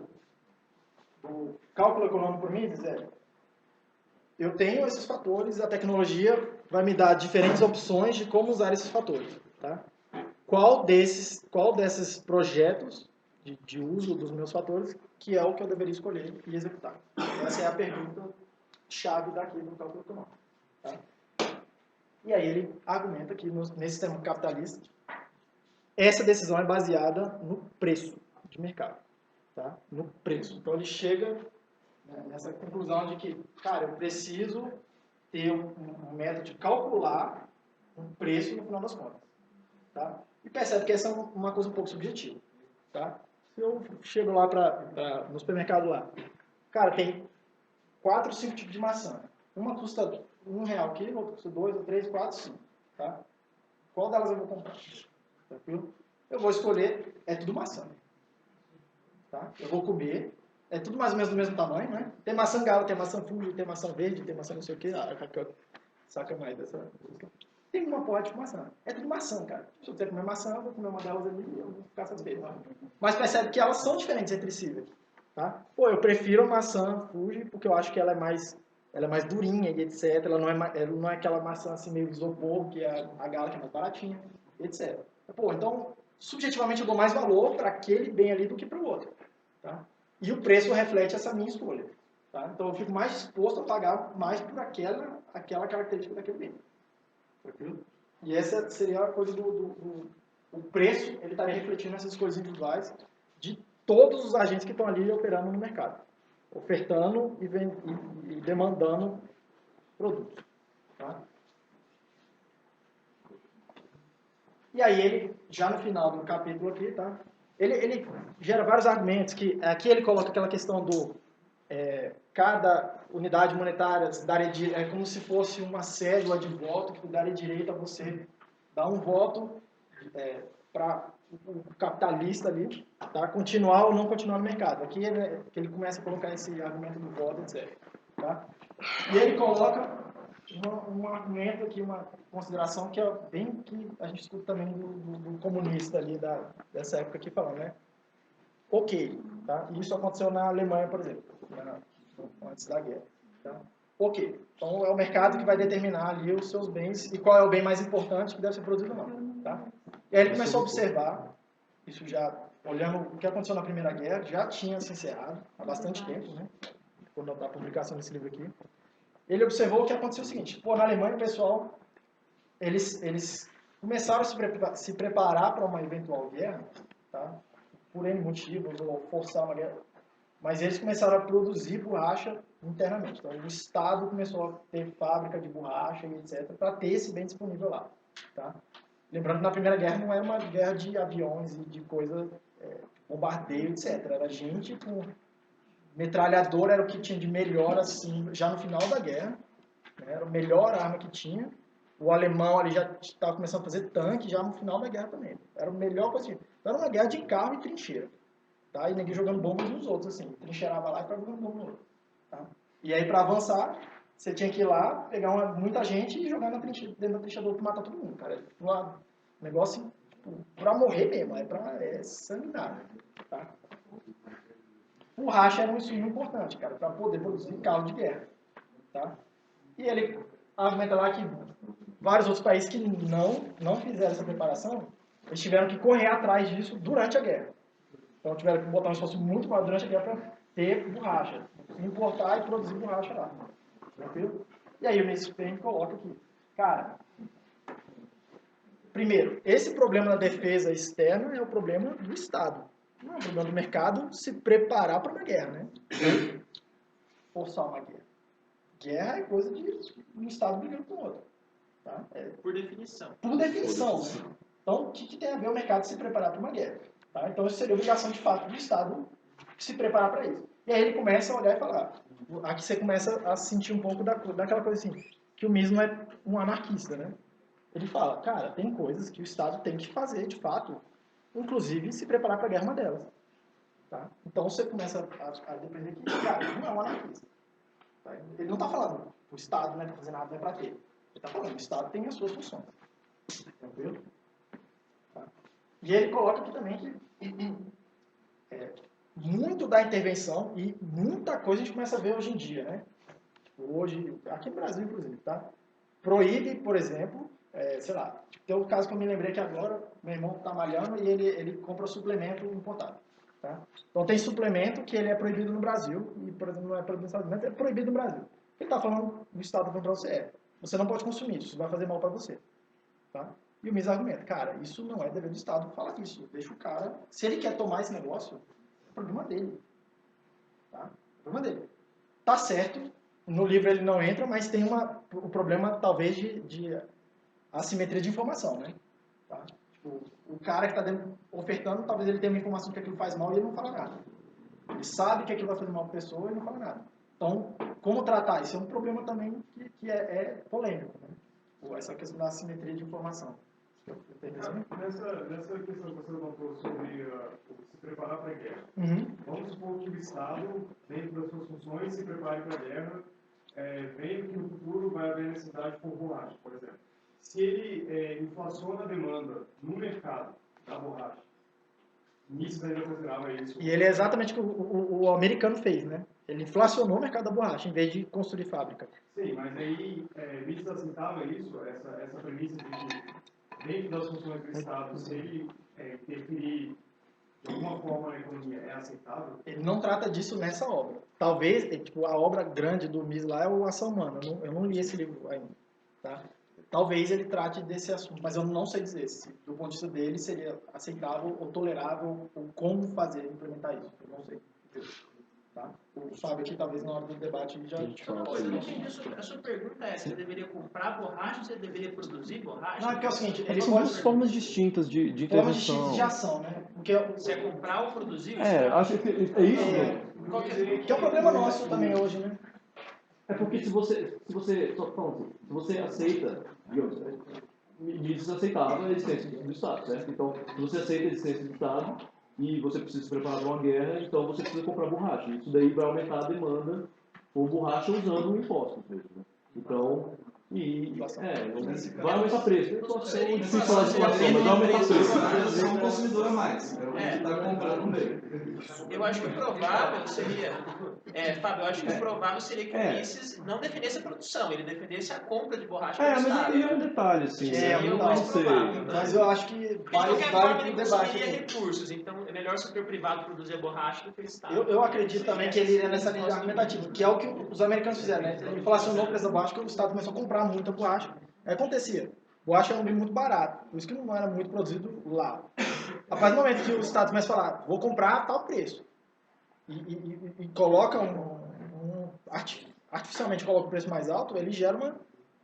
cálculo econômico por Mises eu tenho esses fatores, a tecnologia vai me dar diferentes opções de como usar esses fatores. Tá? Qual desses projetos de uso dos meus fatores que é o que eu deveria escolher e executar? Essa é a pergunta chave daqui no cálculo econômico. Tá? E aí ele argumenta que nesse sistema capitalista, essa decisão é baseada no preço de mercado. Tá? No preço. Então ele chega, né, nessa conclusão de que, cara, eu preciso ter um método de calcular um preço no final das contas. Tá? E percebe que essa é uma coisa um pouco subjetiva. Tá? Se eu chego lá no supermercado lá, cara, tem 4 ou 5 tipos de maçã. Uma custa R$1 o quilo, outra custa 2, ou 3, 4, 5. Tá? Qual delas eu vou comprar? Tranquilo? Eu vou escolher, é tudo maçã. Tá? Eu vou comer, é tudo mais ou menos do mesmo tamanho, né? Tem maçã gala, tem maçã fuji, tem maçã verde, tem maçã não sei o que. Saca mais dessa. Tem uma porra de maçã. É tudo maçã, cara. Se eu quiser comer maçã, eu vou comer uma delas ali e eu vou ficar satisfeito. Mas percebe que elas são diferentes entre si. Tá? Pô, eu prefiro a maçã Fuji porque eu acho que ela é mais durinha e etc. Ela não é aquela maçã assim meio isopor, que é a gala que é mais baratinha, etc. Pô, então, subjetivamente eu dou mais valor para aquele bem ali do que para o outro. Tá? E o preço reflete essa minha escolha. Tá? Então eu fico mais disposto a pagar mais por aquela característica daquele bem. Tranquilo? E essa seria a coisa o preço, ele estaria refletindo nessas coisas individuais de todos os agentes que estão ali operando no mercado, ofertando e demandando produtos. Tá? E aí ele, já no final do capítulo aqui, tá? Ele gera vários argumentos, que aqui ele coloca aquela questão do cada unidade monetária daria, é como se fosse uma cédula de voto que daria direito a você dar um voto para o capitalista ali, tá? Continuar ou não continuar no mercado. Aqui ele começa a colocar esse argumento do voto, etc. Tá? E ele coloca um argumento aqui, uma consideração que é bem que a gente escuta também do comunista ali dessa época aqui falando, né? Ok, tá? Isso aconteceu na Alemanha, por exemplo, antes da guerra. Tá? Ok, então é o mercado que vai determinar ali os seus bens e qual é o bem mais importante que deve ser produzido ou não. Tá? E aí ele começou a observar, isso já, olhando o que aconteceu na Primeira Guerra, já tinha se encerrado há bastante tempo, né? Quando a publicação desse livro aqui. Ele observou que aconteceu o seguinte, pô, na Alemanha o pessoal, eles começaram a se preparar para uma eventual guerra, tá? Por N motivos, ou forçar uma guerra, mas eles começaram a produzir borracha internamente. Então o Estado começou a ter fábrica de borracha e etc, para ter esse bem disponível lá. Tá? Lembrando que na Primeira Guerra não era uma guerra de aviões e de coisa, bombardeio, etc. Era gente com metralhador, era o que tinha de melhor, assim, já no final da guerra. Né? Era a melhor arma que tinha. O alemão ali já estava começando a fazer tanque já no final da guerra também. Era a melhor coisa. Então, era uma guerra de carro e trincheira. Tá? E ninguém jogando bombas nos outros, assim. Trincheirava lá e ficava jogando bomba no outro. Tá? E aí, para avançar, você tinha que ir lá, pegar muita gente e jogar dentro da trincheira para matar todo mundo, cara. Um negócio para morrer mesmo, para sanguinário. Tá? Borracha era um insumo importante, cara, para poder produzir carro de guerra. Tá? E ele argumenta lá que vários outros países que não fizeram essa preparação, eles tiveram que correr atrás disso durante a guerra. Então tiveram que botar um esforço muito maior durante a guerra para ter borracha, importar e produzir borracha lá. Tranquilo? E aí o Mr. Payne coloca aqui, cara, primeiro, esse problema da defesa externa é o problema do Estado. Não é o problema do mercado se preparar para uma guerra, né? Forçar uma guerra. Guerra é coisa de um Estado brigando com o outro. Tá? Por definição. Por definição. Né? Então, o que tem a ver o mercado se preparar para uma guerra? Tá? Então, isso seria obrigação de fato do Estado se preparar para isso. E aí ele começa a olhar e falar. Aqui você começa a sentir um pouco daquela coisa assim, que o mesmo é um anarquista, né? Ele fala, cara, tem coisas que o Estado tem que fazer, de fato, inclusive se preparar para a guerra, uma delas. Tá? Então você começa a depender que, cara, não é um anarquista. Tá? Ele não está falando, o Estado não é para fazer nada, não é para ter. Ele está falando, o Estado tem as suas funções. Tranquilo? Tá? E ele coloca aqui também que muito da intervenção e muita coisa a gente começa a ver hoje em dia, né? Hoje, aqui no Brasil, inclusive, tá? Proíbe, por exemplo, sei lá, tem um caso que eu me lembrei que agora, meu irmão está malhando e ele compra suplemento importado. Tá? Então tem suplemento que ele é proibido no Brasil, e por exemplo não é proibido nos Estados Unidos, é proibido no Brasil. Ele está falando, o Estado falando para você, você não pode consumir isso vai fazer mal para você. Tá? E o Mises argumenta, cara, isso não é dever do Estado falar isso. Deixa o cara, se ele quer tomar esse negócio, é problema dele. Tá? É problema dele. Tá certo, no livro ele não entra, mas tem o problema, talvez, de assimetria de informação, né? Tá? Tipo, o cara que está ofertando, talvez ele tenha uma informação que aquilo faz mal e ele não fala nada. Ele sabe que aquilo vai fazer mal para a pessoa e não fala nada. Então, como tratar? Isso é um problema também que é polêmico, né? Essa questão da assimetria de informação. Nessa questão que você levantou sobre se preparar para a guerra, vamos supor que o Estado, dentro das suas funções, se prepare para a guerra, vendo que no futuro vai haver necessidade por borracha, por exemplo. Se ele inflaciona a demanda no mercado da borracha, nisso ainda considerava isso. E ele é exatamente o que o americano fez, né? Ele inflacionou o mercado da borracha, em vez de construir fábrica. Sim, mas aí Mises aceitava isso, essa premissa de que dentro das funções do Estado, se ele interferir de alguma forma na economia, é aceitável? Ele não trata disso nessa obra. Talvez, tipo, a obra grande do Mises lá é o Ação Humana. Eu não li esse livro ainda. Tá? Talvez ele trate desse assunto, mas eu não sei dizer se, do ponto de vista dele, seria aceitável ou tolerável, ou como fazer, implementar isso. Eu não sei. Tá? O Fábio aqui, talvez, na hora do debate, ele já... Eu não entendi. A sua pergunta é se ele deveria comprar borracha ou se ele deveria produzir borracha? Não, é porque é o seguinte... Ele São duas formas distintas de intervenção. Formas distintas de ação, né? Porque se é comprar ou produzir? Acho que é isso. Que é um problema nosso também hoje, né? É porque se você aceita, digamos, Mises aceitava a existência do Estado, certo? Então, se você aceita a existência do Estado e você precisa se preparar para uma guerra, então você precisa comprar borracha. Isso daí vai aumentar a demanda por borracha usando impostos mesmo, né? Então, vai aumentar o preço. É difícil falar de inflação, mas vai aumentar o preço. É um consumidor a mais. É o que está comprando meio. Eu acho que o provável seria... Fábio, eu acho que o provável seria que o Mises não defendesse a produção, ele defendesse a compra de borracha pelo mas Estado. aí é um detalhe, assim. Eu mais provável. Mas eu acho que De qualquer forma, ele debate. consumiria recursos, então é melhor o setor privado produzir a borracha do que o Estado. Eu acredito também que ele iria nessa linha argumentativa, que é o que os americanos fizeram, né? Ele inflacionou o preço da borracha, porque o Estado começou a comprar muita borracha. Aí acontecia. Borracha é um bem muito barato, por isso que não era muito produzido lá. A partir do momento que o Estado começa a falar, vou comprar a tal preço, e coloca artificialmente coloca o preço mais alto, ele gera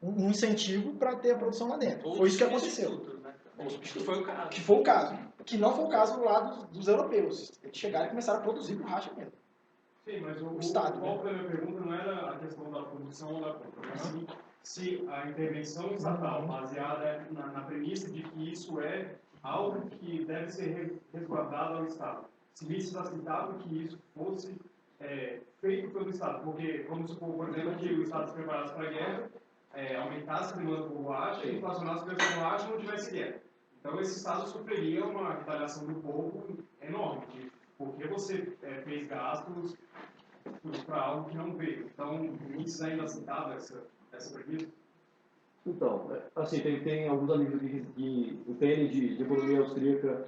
um incentivo para ter a produção lá dentro. Foi isso que aconteceu. Que foi o caso. Que foi o caso. Que não foi o caso lá dos europeus. Eles chegaram e começaram a produzir borracha mesmo. Sim, mas o Estado, foco da minha pergunta não era a questão da produção ou da compra, mas sim se a intervenção estatal baseada na premissa de que isso é algo que deve ser resguardado ao Estado. Se isso aceitava que isso fosse feito pelo Estado, porque vamos supor, por exemplo, que o Estado se preparasse para a guerra, aumentasse a demanda por borracha e inflacionasse o preço da borracha e não tivesse guerra. Então esse Estado sofreria uma retaliação do povo enorme, porque você fez gastos para algo que não veio. Então, isso ainda aceitava essa premissa? Então, assim, tem alguns amigos aqui que entendem de economia austríaca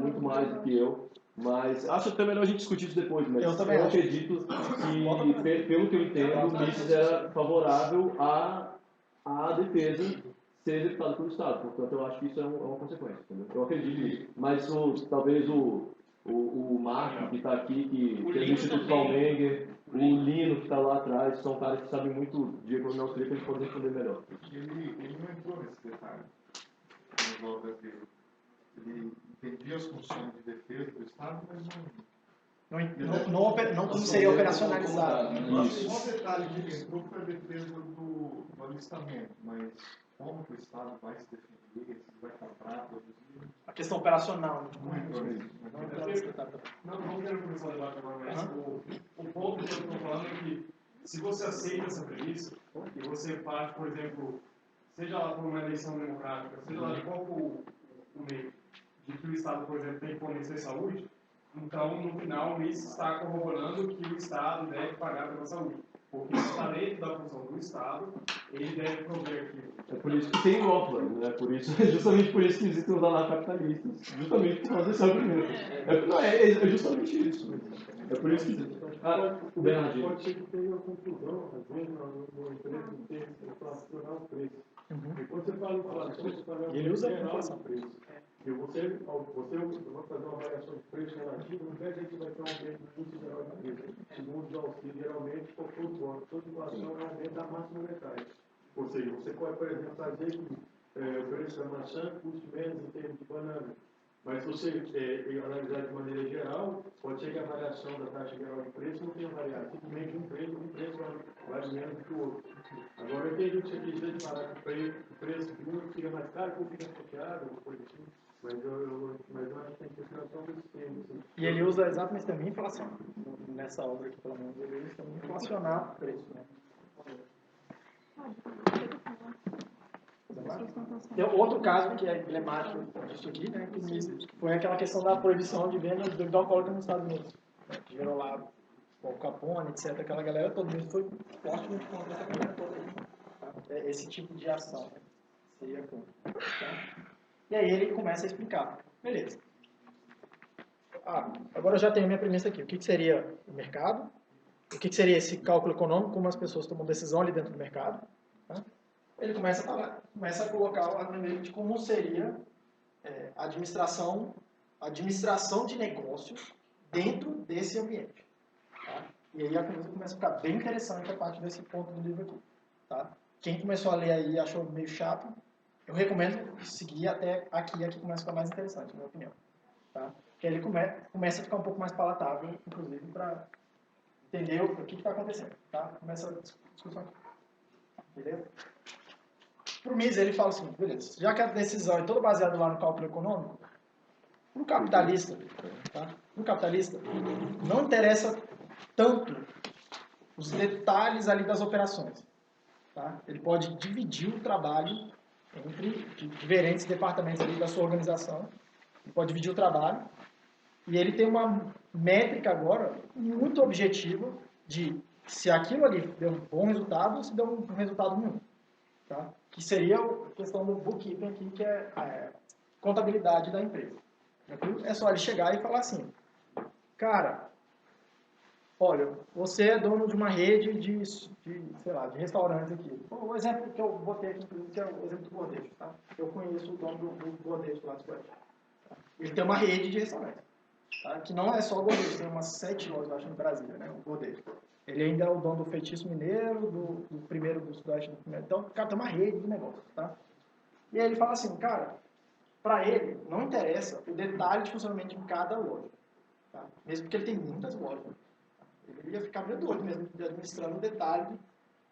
muito mais do que eu, mas acho até melhor a gente discutir isso depois, mas eu acredito que, pelo que eu entendo, o Mises era favorável à defesa ser executada pelo Estado, portanto eu acho que isso é uma consequência, entendeu? Eu acredito nisso, mas talvez o Marco que está aqui, que é do Instituto Baumenger, o Lino que está lá atrás, são caras que sabem muito de economia austríaca, eles podem responder melhor. Ele não entrou nesse detalhe nas obras dele. Ele entendia as funções de defesa do Estado, mas não como seria operacionalizado. O detalhe que ele entrou foi a defesa do alistamento, mas como que o Estado vai se defender, se vai comprar, produzir... A questão operacional. Não quero começar o debate agora, mas o ponto que eu estou falando é que se você aceita essa premissa, e você parte, por exemplo, seja lá por uma eleição democrática, seja lá de qual for o meio, de que o Estado, por exemplo, tem que fornecer saúde, então, no final, o Mises está corroborando que o Estado deve pagar pela saúde. Porque isso está dentro da função do Estado, ele deve prover aquilo. É por isso que tem Rothbard, né? Justamente por isso que existem os anarcapitalistas, justamente por causa desse argumento. É justamente isso. É por isso que... o Bernardinho. Pode ser que tenha uma confusão, às vezes, no emprego de ter inflacionar o preço. E quando você fala inflação, você fala Ele usa geral inflação. do preço. E você vai fazer uma variação de preço relativo, não quer dizer que vai ter um aumento do índice geral de preço. Segundo o auxílio, geralmente, por todo ano, toda inflação é um aumento da massa monetária. Ou seja, você pode, por exemplo, fazer que o preço da maçã custe menos em termos de banana. Mas se você analisar de maneira geral, pode ser que a variação da taxa geral de preço não tenha variado. Simplesmente um preço vale menos do que o outro. Agora, eu entendi o que você quis dizer de falar que o preço de um fica mais caro, que fica associado, alguma coisa assim. Mas eu acho que tem que ter atenção desse termo. Assim. E ele usa exatamente também inflação. Nessa obra aqui, pelo menos, ele usa também inflacionar o preço. Né? Tem outro caso que é emblemático disso aqui, né, que foi aquela questão da proibição de venda de bebida alcoólica nos Estados Unidos. Né, que gerou lá o Capone, etc. Aquela galera toda foi fortemente contra essa galera toda aí. Tá? Esse tipo de ação. Né, seria contra. Tá? E aí ele começa a explicar. Beleza. Agora eu já tenho a minha premissa aqui. O que seria o mercado? O que seria esse cálculo econômico? Como as pessoas tomam decisão ali dentro do mercado? Tá? Ele começa a falar, começa a colocar o argumento de como seria a administração de negócios dentro desse ambiente. Tá? E aí a coisa começa a ficar bem interessante a partir desse ponto do livro aqui. Tá? Quem começou a ler aí e achou meio chato, eu recomendo seguir até aqui começa a ficar mais interessante, na minha opinião. Tá? Porque ele começa a ficar um pouco mais palatável, inclusive, para entender o que está acontecendo. Tá? Começa a discussão aqui. Beleza? Para o Mises, ele fala assim, beleza, já que a decisão é toda baseada lá no cálculo econômico, para o capitalista, tá? Pro capitalista, não interessa tanto os detalhes ali das operações. Tá? Ele pode dividir o trabalho entre diferentes departamentos ali da sua organização, ele pode dividir o trabalho, e ele tem uma métrica agora muito objetiva de se aquilo ali deu um bom resultado ou se deu um resultado ruim. Tá? Que seria a questão do bookkeeping aqui, que é a contabilidade da empresa. É só ele chegar e falar assim, cara, olha, você é dono de uma rede de sei lá, de restaurantes aqui. O exemplo que eu botei aqui, inclusive, que é o exemplo do Bordejo. Tá? Eu conheço o dono do Bordejo lá do Suécia. Tá? Ele tem uma rede de restaurantes. Tá? Que não é só o Bordejo, tem umas 7 lojas, eu acho, em Brasília, né? O Bordejo. Ele ainda é o dono do Feitiço Mineiro, do primeiro do Sudeste do primeiro. Então, o cara tem uma rede de negócios, tá? E aí ele fala assim, cara, para ele não interessa o detalhe de funcionamento de cada loja, tá? Mesmo porque ele tem muitas lojas. Tá? Ele ia ficar meio doido mesmo administrando o detalhe,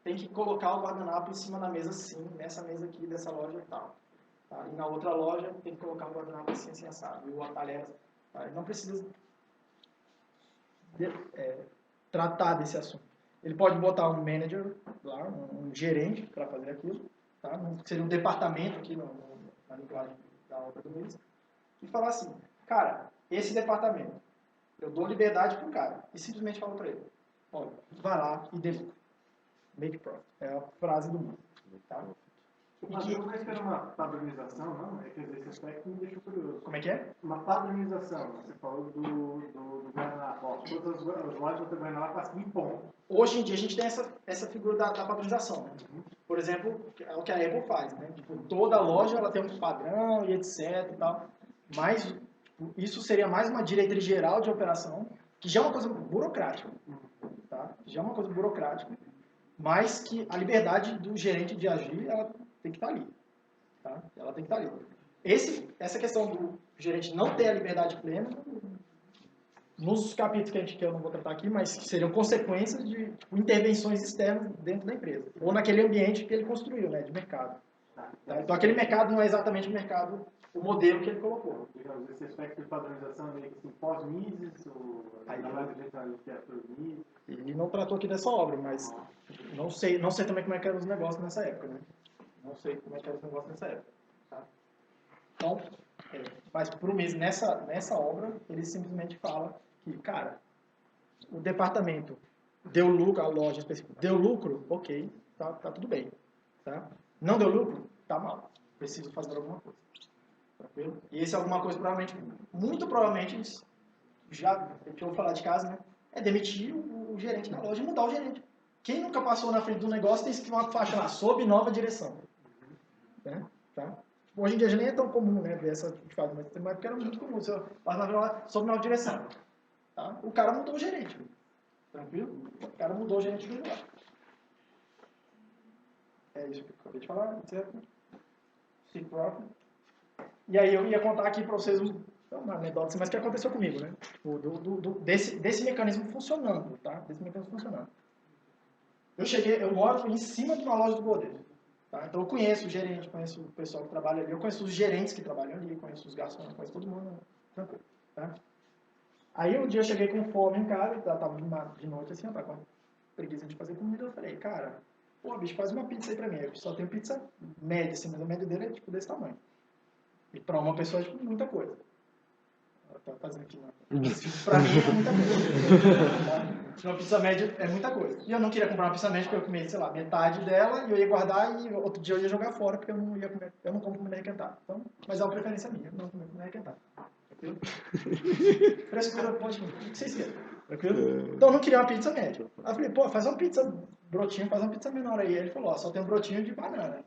tem que colocar o guardanapo em cima da mesa assim, nessa mesa aqui dessa loja e tal. Tá? E na outra loja tem que colocar o guardanapo assim assado, e o talher. Tá? Ele não precisa tratar desse assunto. Ele pode botar um manager lá, um gerente para fazer aquilo, tá? Seria um departamento aqui na linguagem da obra do Mises, e falar assim, cara, esse departamento, eu dou liberdade para o cara e simplesmente falo para ele, olha, vai lá e dê lucro. Make profit. É a frase do mundo. Tá? Mas eu não espero uma padronização, não? É que esse aspecto me deixou curioso. Como é que é? Uma padronização. Você falou do guardanapo. Todas as lojas do guardanapo assim, ponto. Hoje em dia a gente tem essa figura da padronização. Né? Por exemplo, é o que a Apple faz. Né? Tipo, toda loja ela tem um padrão e etc. E tal. Mas isso seria mais uma diretriz geral de operação, que já é uma coisa burocrática. Tá? Já é uma coisa burocrática. Mas que a liberdade do gerente de agir, ela tem que estar ali. Tá? Ela tem que estar ali. Essa questão do gerente não ter a liberdade plena, nos capítulos que eu não vou tratar aqui, mas que seriam consequências de intervenções externas dentro da empresa. Ou naquele ambiente que ele construiu, né, de mercado. Tá? Então aquele mercado não é exatamente o mercado, o modelo que ele colocou. Digamos, esse aspecto de padronização meio que assim, pós-Mises, ou análise de literatura Mises. Ele não tratou aqui dessa obra, mas não sei também como é que eram os negócios nessa época, né? Não sei como é que eram os negócios nessa época. Tá? Então, mas por um mês, nessa obra, ele simplesmente fala que, cara, o departamento deu lucro, a loja específica, deu lucro, ok, tá tudo bem. Tá? Não deu lucro, tá mal. Preciso fazer alguma coisa. Tranquilo? E esse alguma coisa, muito provavelmente, já, que eu vou falar de casa, né? é demitir o gerente da loja e mudar o gerente. Quem nunca passou na frente do negócio tem escrito uma faixa lá, sob nova direção. Né? Tá? Hoje em dia já nem é tão comum, né, ver essa fase, mas tem uma época que era muito comum. Você passa na frente lá, sob nova direção. Tá? O cara mudou o gerente. Tranquilo? O cara mudou o gerente do lugar. É isso que eu acabei de falar, certo? Si próprio. E aí eu ia contar aqui para vocês uma anedota, mas que aconteceu comigo, né? Desse mecanismo funcionando, tá? Desse mecanismo funcionando. Eu moro em cima de uma loja do Godeiro, tá? Então eu conheço o gerente, conheço o pessoal que trabalha ali, eu conheço os gerentes que trabalham ali, conheço os garçons, conheço todo mundo, tranquilo, tá? Aí um dia eu cheguei com fome em casa, tava de noite assim, eu tava com preguiça de fazer comida, eu falei, cara, pô, bicho, faz uma pizza aí pra mim. Eu só tenho pizza média, assim, mas a média dele é tipo desse tamanho. E pra uma pessoa é tipo muita coisa. Ela tá fazendo aqui, né? Pra mim é muita coisa. Uma pizza média é muita coisa. E eu não queria comprar uma pizza média porque eu comia, sei lá, metade dela e eu ia guardar e outro dia eu ia jogar fora porque eu não ia comer, eu não como comida requentada. Então, mas é uma preferência minha, eu não comer comida requentada. Tranquilo? Frescura, pode comer. O que vocês querem? Tranquilo? Então eu não queria uma pizza média. Aí eu falei, pô, faz uma pizza brotinho, faz uma pizza menor aí. Aí ele falou, ó, só tem um brotinho de banana.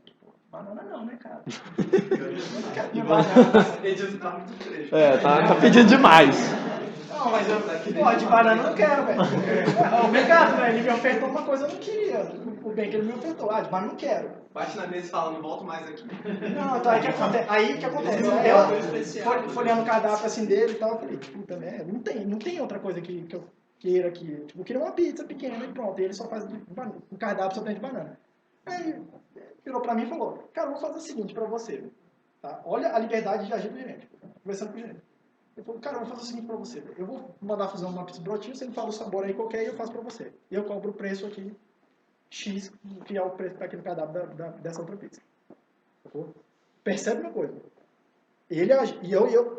Banana não, né, cara? Eu não quero comer banana. Tá pedindo demais. Não, mas pô, de banana eu não quero, velho. Obrigado, velho. Ele me ofertou uma coisa eu não queria. O bem que ele me ofertou. De banana eu não quero. Bate na mesa e fala, não volto mais aqui. Não, então aí que acontece. Eu folheando o cardápio assim dele e tal, eu falei, puta, né? Não tem outra coisa que eu queira aqui. Tipo, eu queria uma pizza pequena e pronto. E ele só faz o cardápio só tem de banana. Aí virou pra mim e falou, cara, eu vou fazer o seguinte pra você. Tá? Olha a liberdade de agir do gerente. Conversando com o gerente. Ele falou, cara, eu vou fazer o seguinte pra você. Eu vou mandar fazer uma pizza brotinho, você me fala o sabor aí qualquer e eu faço pra você. E eu cobro o preço aqui, X, que é o preço para aquele cardápio dessa outra pizza. Percebe uma coisa?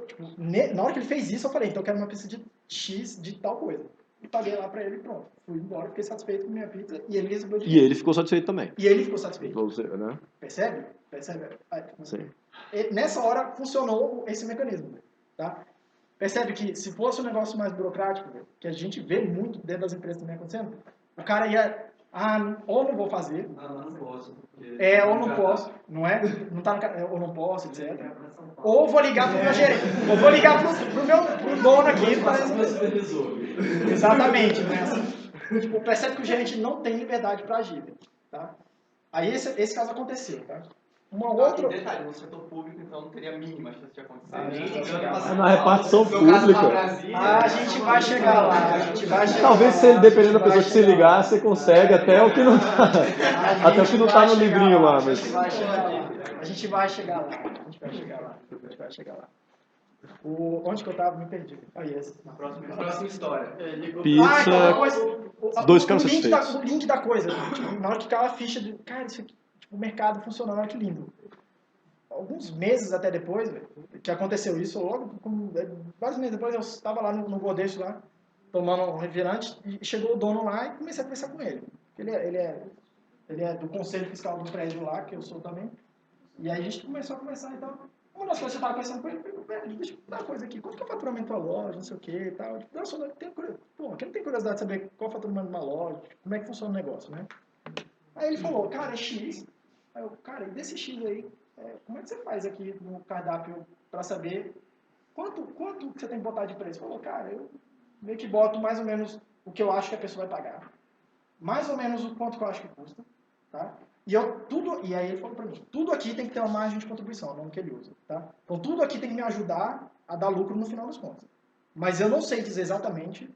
Tipo, na hora que ele fez isso, eu falei, então eu quero uma pizza de X de tal coisa. E paguei lá pra ele e pronto. Fui embora, fiquei satisfeito com a minha pizza e ele recebeu o dinheiro. E ele ficou satisfeito também. E ele ficou satisfeito. Você, né? Percebe? Sim. Nessa hora funcionou esse mecanismo. Tá? Percebe que se fosse um negócio mais burocrático, que a gente vê muito dentro das empresas também acontecendo, o cara ia, ou não vou fazer, Não posso. ou não posso, não é? Não tá ou não posso, etc. Ou vou ligar pro meu gerente, ou vou ligar pro dono aqui. Exatamente, né? Tipo, percebe que o gerente não tem liberdade para agir. Tá? Aí esse caso aconteceu, tá? Uma outra... Detalhe, no setor público, então, não teria a mínima chance de acontecer. Na repartição pública. A gente vai chegar lá. Talvez, se ele, dependendo da pessoa que se ligar, você consegue até o que não tá. Até o que não tá no livrinho lá. Mas... A gente vai chegar lá. Onde que eu tava? Me perdi. Na próxima história. Pizza. Dois caras satisfeitos. O link da coisa. Tipo, na hora que caiu a ficha de. Cara, isso aqui. O mercado funcionando, olha que lindo. Alguns meses até depois, que aconteceu isso, logo, vários meses depois, eu estava lá no Godeixo, lá, tomando um refrigerante, e chegou o dono lá e comecei a conversar com ele. Ele é do conselho fiscal do prédio lá, que eu sou também. E aí a gente começou a conversar e tal. Uma das coisas que eu estava conversando com ele, eu falei, deixa eu dar uma coisa aqui, quanto que é o faturamento da loja, não sei o que e tal. Tipo, nossa, quem não tem curiosidade de saber qual é o faturamento de uma loja, como é que funciona o negócio, né? Aí ele falou, cara, é X. Aí eu, cara, e desse X aí, como é que você faz aqui no cardápio para saber quanto que você tem que botar de preço? Ele falou, cara, eu meio que boto mais ou menos o que eu acho que a pessoa vai pagar. Mais ou menos o quanto que eu acho que custa, tá? E aí ele falou para mim, tudo aqui tem que ter uma margem de contribuição, não que ele usa, tá? Então tudo aqui tem que me ajudar a dar lucro no final das contas. Mas eu não sei dizer exatamente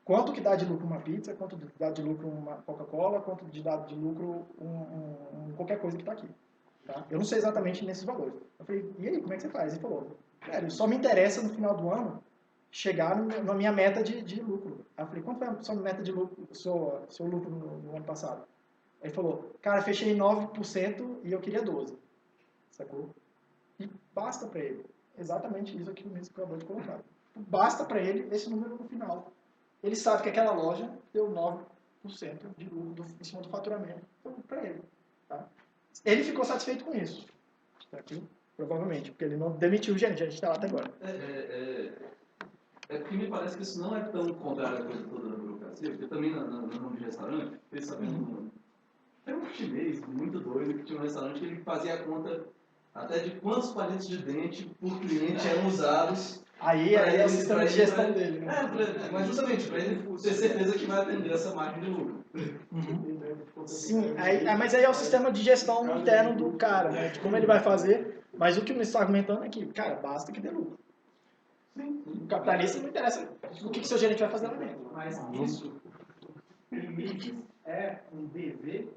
quanto que dá de lucro uma pizza, quanto dá de lucro uma Coca-Cola, quanto dá de lucro qualquer coisa que está aqui. Tá? Eu não sei exatamente nesses valores. Eu falei, e aí, como é que você faz? Ele falou, cara, só me interessa no final do ano chegar na minha meta de lucro. Aí eu falei, quanto foi a sua meta de lucro, seu lucro no ano passado? Ele falou, cara, fechei 9% e eu queria 12%. Sacou? E basta para ele. Exatamente isso que o Messi acabou de colocar. Basta para ele esse número no final. Ele sabe que aquela loja deu 9% de lucro em cima do faturamento para ele. Tá? Ele ficou satisfeito com isso. Tá aqui, provavelmente, porque ele não demitiu o gerente, a gente está lá até agora. É porque me parece que isso não é tão contrário à coisa toda da burocracia, porque também no ramo de restaurante, fiquei sabendo, tem um chinês muito doido que tinha um restaurante que ele fazia a conta até de quantos palitos de dente por cliente eram usados. Aí é o sistema de gestão dele, né? Mas justamente para ele ter certeza que vai atender essa margem de lucro. Sim, mas aí é o sistema de gestão interno do cara, né? De como ele vai fazer. Mas o que o Luiz está argumentando é que, cara, basta que dê lucro. O capitalista não interessa o que seu gerente vai fazer lá dentro. Mas isso, limites, é um dever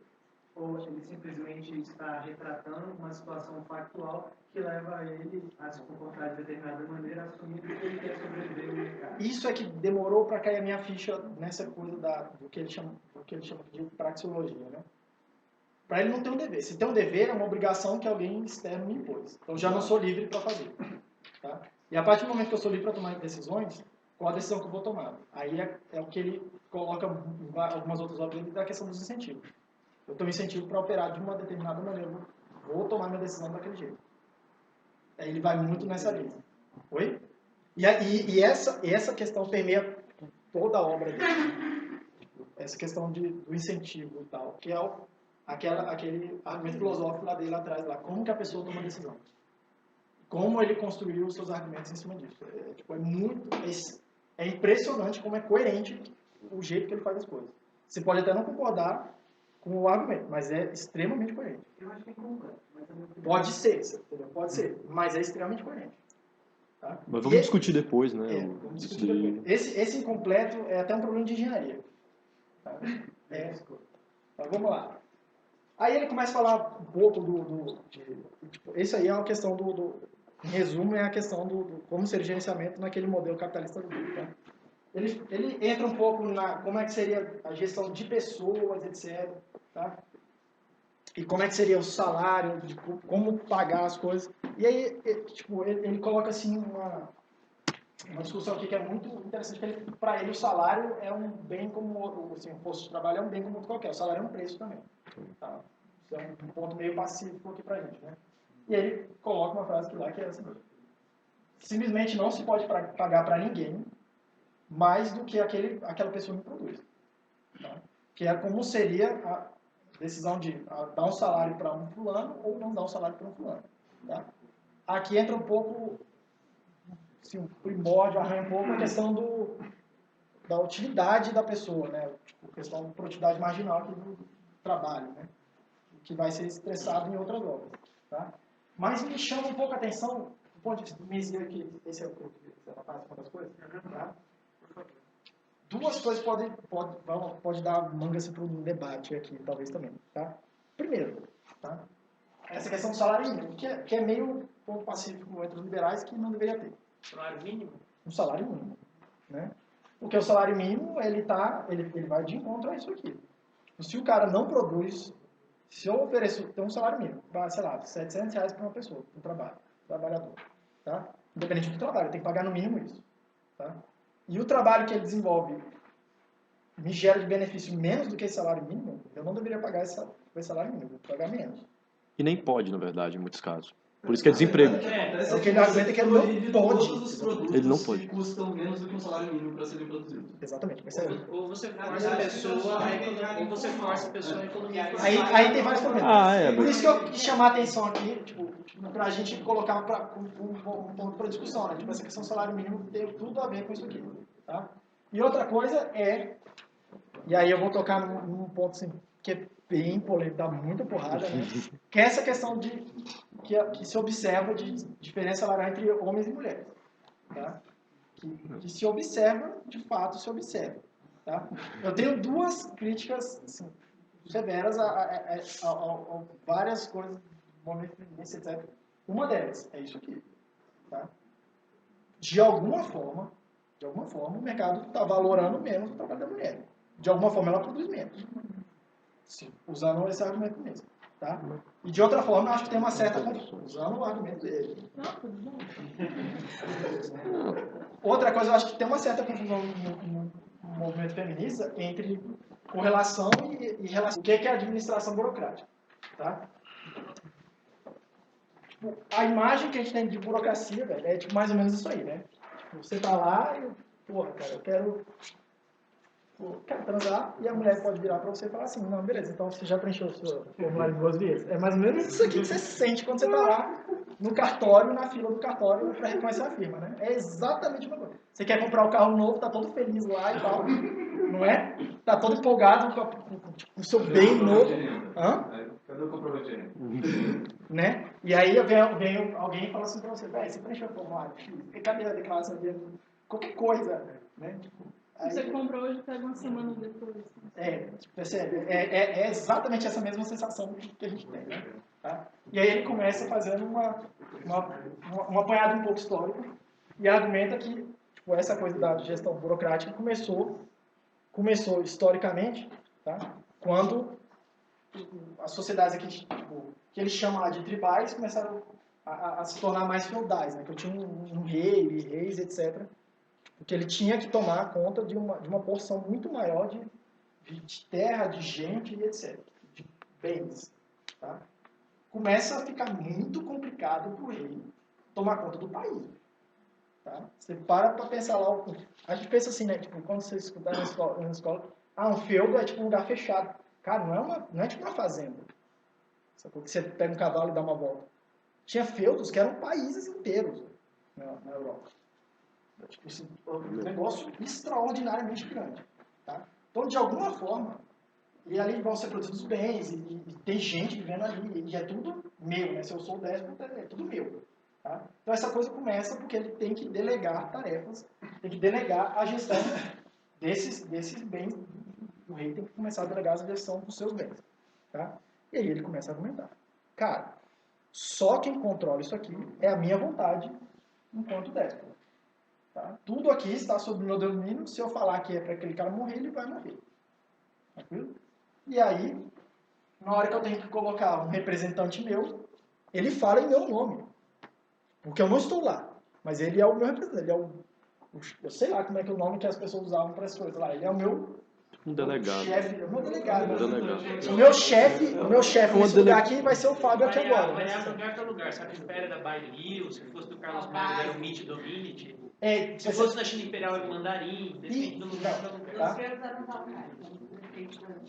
ou ele simplesmente está retratando uma situação factual que leva ele a se comportar de determinada maneira, assumindo que ele quer sobreviver no mercado? Isso é que demorou para cair a minha ficha nessa coisa do que ele chama de praxeologia, né? Para ele não ter um dever. Se tem um dever, é uma obrigação que alguém externo me impôs. Então já não sou livre para fazer. Tá? E a partir do momento que eu sou livre para tomar decisões, qual a decisão que eu vou tomar? Aí é o que ele coloca algumas outras obras da questão dos incentivos. Eu tenho um incentivo para operar de uma determinada maneira. Vou tomar minha decisão daquele jeito. Aí ele vai muito nessa linha. Oi? E essa questão permeia toda a obra dele. Essa questão do incentivo e tal, que é aquele argumento filosófico lá dele atrás, lá, como que a pessoa toma decisão. Como ele construiu os seus argumentos em cima disso. É impressionante como é coerente o jeito que ele faz as coisas. Você pode até não concordar com o argumento, mas é extremamente coerente. Eu acho que é completo. Pode ser, entendeu? Pode ser, mas é extremamente coerente. Tá? Mas vamos discutir depois, né? Vamos discutir depois. Esse incompleto é até um problema de engenharia. Tá? Tá, vamos lá. Aí ele começa a falar um pouco isso aí é uma questão em resumo, é a questão do como seria o gerenciamento naquele modelo capitalista do grupo. Tá? Ele entra um pouco na como é que seria a gestão de pessoas, etc. Tá? E como é que seria o salário, como pagar as coisas. E aí, ele coloca assim uma discussão aqui que é muito interessante, que para ele o salário é um bem como, assim, o posto de trabalho é um bem como outro qualquer, o salário é um preço também. Tá? Isso é um ponto meio pacífico aqui pra gente, né? E ele coloca uma frase que é assim: simplesmente não se pode pagar para ninguém mais do que aquela pessoa que produz. Tá? Que é como seria a decisão de dar um salário para um fulano ou não dar um salário para um fulano. Tá? Aqui entra um pouco, assim, um primórdio, arranha um pouco a questão da utilidade da pessoa, né? Tipo, a questão da produtividade marginal aqui do trabalho, né? Que vai ser expressado em outras obras. Tá? Mas me chama um pouco a atenção, do ponto de vista do Mesier aqui, esse é uma das coisas, tá? Duas coisas pode dar manga assim, para um debate aqui, talvez também. Tá? Primeiro, tá? Essa questão do salário mínimo, que é meio ponto pacífico entre os liberais, que não deveria ter. Salário mínimo? Um salário mínimo. Né? Porque o salário mínimo, ele vai de encontro a isso aqui. Se o cara não produz, se eu ofereço, tem um salário mínimo, sei lá, R$700 para uma pessoa, para um trabalhador. Tá? Independente do trabalho, tem que pagar no mínimo isso. Tá? E o trabalho que ele desenvolve me gera de benefício menos do que esse salário mínimo, eu não deveria pagar esse salário mínimo, eu vou pagar menos. E nem pode, na verdade, em muitos casos. Por isso que é desemprego. É o que ele argumenta que ele não pode. Ele não pode. Que custam menos do que um salário mínimo para serem produzidos. Exatamente. Ou você força a pessoa a economia. Aí tem vários problemas. Por isso que eu quis chamar a atenção aqui, para a gente colocar um ponto para discussão, né? Tipo, essa questão do salário mínimo tem tudo a ver com isso aqui. Tá? E outra coisa e aí eu vou tocar num ponto assim, que é bem polêmico, dá muita porrada, né? Que é essa questão que se observa de diferença salarial entre homens e mulheres. Tá? Que se observa, de fato se observa. Tá? Eu tenho duas críticas assim, severas a várias coisas, momento feminista, etc. Uma delas é isso aqui. Tá? De alguma forma, o mercado está valorando menos o trabalho da mulher. De alguma forma, ela produz menos. Sim, usando esse argumento mesmo. Tá? E de outra forma, eu acho que tem uma certa confusão. Usando o argumento dele. Outra coisa, eu acho que tem uma certa confusão no movimento feminista entre correlação e relação. O que é administração burocrática? Tá? A imagem que a gente tem de burocracia, velho, é mais ou menos isso aí, né? Você tá lá e, porra, cara, eu quero transar, e a mulher pode virar pra você e falar assim, não, beleza, então você já preencheu o seu formulário 2 vezes. É mais ou menos isso aqui que você sente quando você tá lá no cartório, na fila do cartório, pra reconhecer a firma, né? É exatamente a mesma coisa. Você quer comprar um carro novo, tá todo feliz lá e tal, não é? Tá todo empolgado com o seu bem novo. Hã? Cadê o comprovante de renda? Né? E aí vem alguém e fala assim pra você, velho, você preencheu o formulário? Cadê a declaração de qualquer coisa, né? Aí, você compra hoje, pega uma semana depois. Percebe? É exatamente essa mesma sensação que a gente tem, né? Tá? E aí ele começa fazendo um apanhado um pouco histórico e argumenta que tipo, essa coisa da gestão burocrática começou historicamente, tá? Quando as sociedades aqui, tipo, que ele chama lá de tribais, começaram a se tornar mais feudais, né? Que eu tinha um rei e reis, etc., porque ele tinha que tomar conta de uma porção muito maior de terra, de gente e etc., de bens. Tá? Começa a ficar muito complicado para o rei tomar conta do país. Tá? Você para pensar lá, a gente pensa assim, né? Tipo, quando você escutar na escola, um feudo é tipo um lugar fechado. Cara, não é tipo uma fazenda. Sacou? Que você pega um cavalo e dá uma volta. Tinha feudos que eram países inteiros na Europa. Tipo, um negócio extraordinariamente grande. Tá? Então, de alguma forma, e ali vão ser produzidos bens, e tem gente vivendo ali, e é tudo meu, né? Se eu sou o déspota, é tudo meu. Tá? Então, essa coisa começa porque ele tem que delegar tarefas, tem que delegar a gestão desses bens. O rei tem que começar a delegar a gestão dos seus bens. Tá? E aí ele começa a argumentar. Cara, só quem controla isso aqui é a minha vontade enquanto déspota. Tá? Tudo aqui está sob o meu domínio. Se eu falar que é para aquele cara morrer, ele vai morrer. Tranquilo? E aí, na hora que eu tenho que colocar um representante meu, ele fala em meu nome. Porque eu não estou lá. Mas ele é o meu representante. Ele é eu sei lá como é que é o nome que as pessoas usavam para as coisas lá. Ele é o meu delegado. chefe. É o meu delegado. Um O meu chefe nesse lugar aqui vai ser o Fábio aqui agora. Variar lugar para lugar. Sabe, espera da Bailey, se fosse do Carlos Magno, era o Meet Dominity. Se fosse na China Imperial, era o Mandarim. Depende do lugar para lugar. Tá?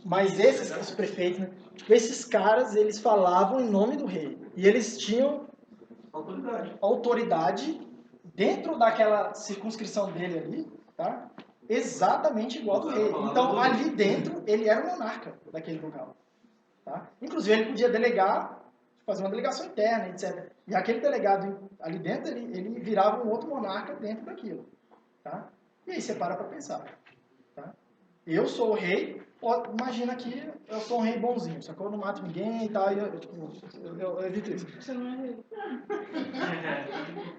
Mas esses prefeitos, né? Tipo, esses caras, eles falavam em nome do rei. E eles tinham autoridade dentro daquela circunscrição dele ali, tá? Exatamente igual do rei. Então, ali dentro, ele era o monarca daquele local. Tá? Inclusive, ele podia delegar, fazer uma delegação interna, etc. E aquele delegado ali dentro, ele virava um outro monarca dentro daquilo. Tá? E aí você para pensar. Tá? Eu sou o rei, imagina que eu sou um rei bonzinho, só que eu não mato ninguém e tal, eu evito isso. Você não é rei.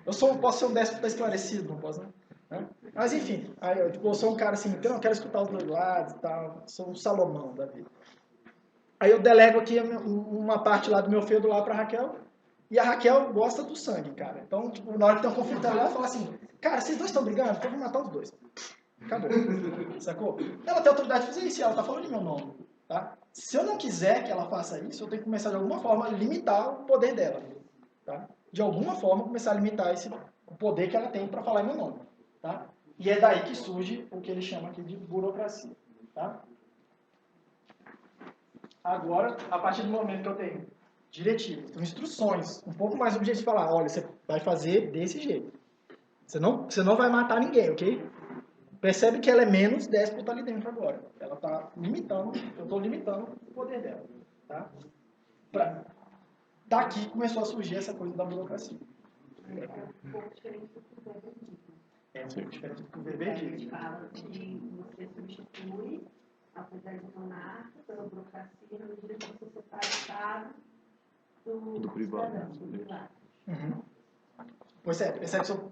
Posso ser um déspota esclarecido, não posso, né? Mas enfim, aí eu sou um cara assim, que eu não quero escutar os dois lados e tal, sou um Salomão da vida. Aí eu delego aqui uma parte lá do meu feudo lá pra Raquel, e a Raquel gosta do sangue, cara. Então, tipo, na hora que tem um conflito ela fala assim, cara, vocês dois estão brigando, então eu vou matar os dois. Acabou. Sacou? Ela tem autoridade de fazer isso, ela tá falando em meu nome. Tá? Se eu não quiser que ela faça isso, eu tenho que começar de alguma forma a limitar o poder dela. Tá? De alguma forma, começar a limitar o poder que ela tem para falar em meu nome. Tá? E é daí que surge o que ele chama aqui de burocracia. Tá? Agora, a partir do momento que eu tenho diretivas, tenho instruções, um pouco mais objetivo de falar, olha, você vai fazer desse jeito. Você não vai matar ninguém, ok? Percebe que ela é menos déspota ali dentro agora. Ela está limitando, eu estou limitando o poder dela. Tá? Daqui começou a surgir essa coisa da burocracia. Um pouco diferente do que o Weber diz. É um pouco diferente do que o Weber diz. Ele fala que você substitui a autoridade monarca pela burocracia na medida que você separa o Estado do privado. cidadão, do privado. Uhum. Pois é, percebe que são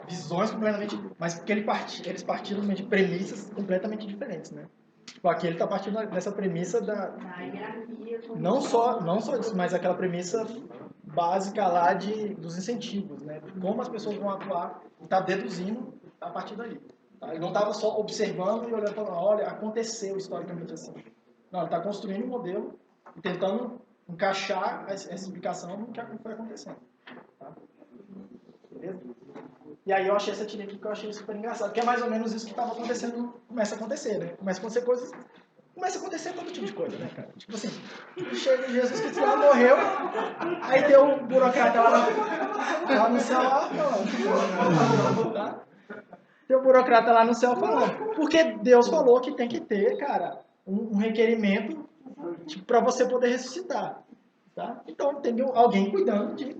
visões completamente... Mas porque eles partiram de premissas completamente diferentes, né? Tipo, aqui ele está partindo dessa premissa da hierarquia. Não só disso, mas aquela premissa básica lá dos incentivos, né? Como as pessoas vão atuar e está deduzindo a partir dali. Tá? Ele não estava só observando e olhando e falando, olha, aconteceu historicamente assim. Não, ele está construindo um modelo e tentando encaixar essa explicação no que foi acontecendo. Tá? Beleza? E aí eu achei essa tirinha aqui que eu achei super engraçado, que é mais ou menos isso que estava acontecendo, começa a acontecer, né? Começa a acontecer coisas, começa a acontecer todo tipo de coisa, né, cara? Tipo assim, chega Jesus Cristo lá, morreu, aí tem um burocrata lá no céu, lá, falando, tá? Tem um burocrata lá no céu falando, porque Deus falou que tem que ter, cara, um requerimento tipo, para você poder ressuscitar, tá? Então tem alguém cuidando de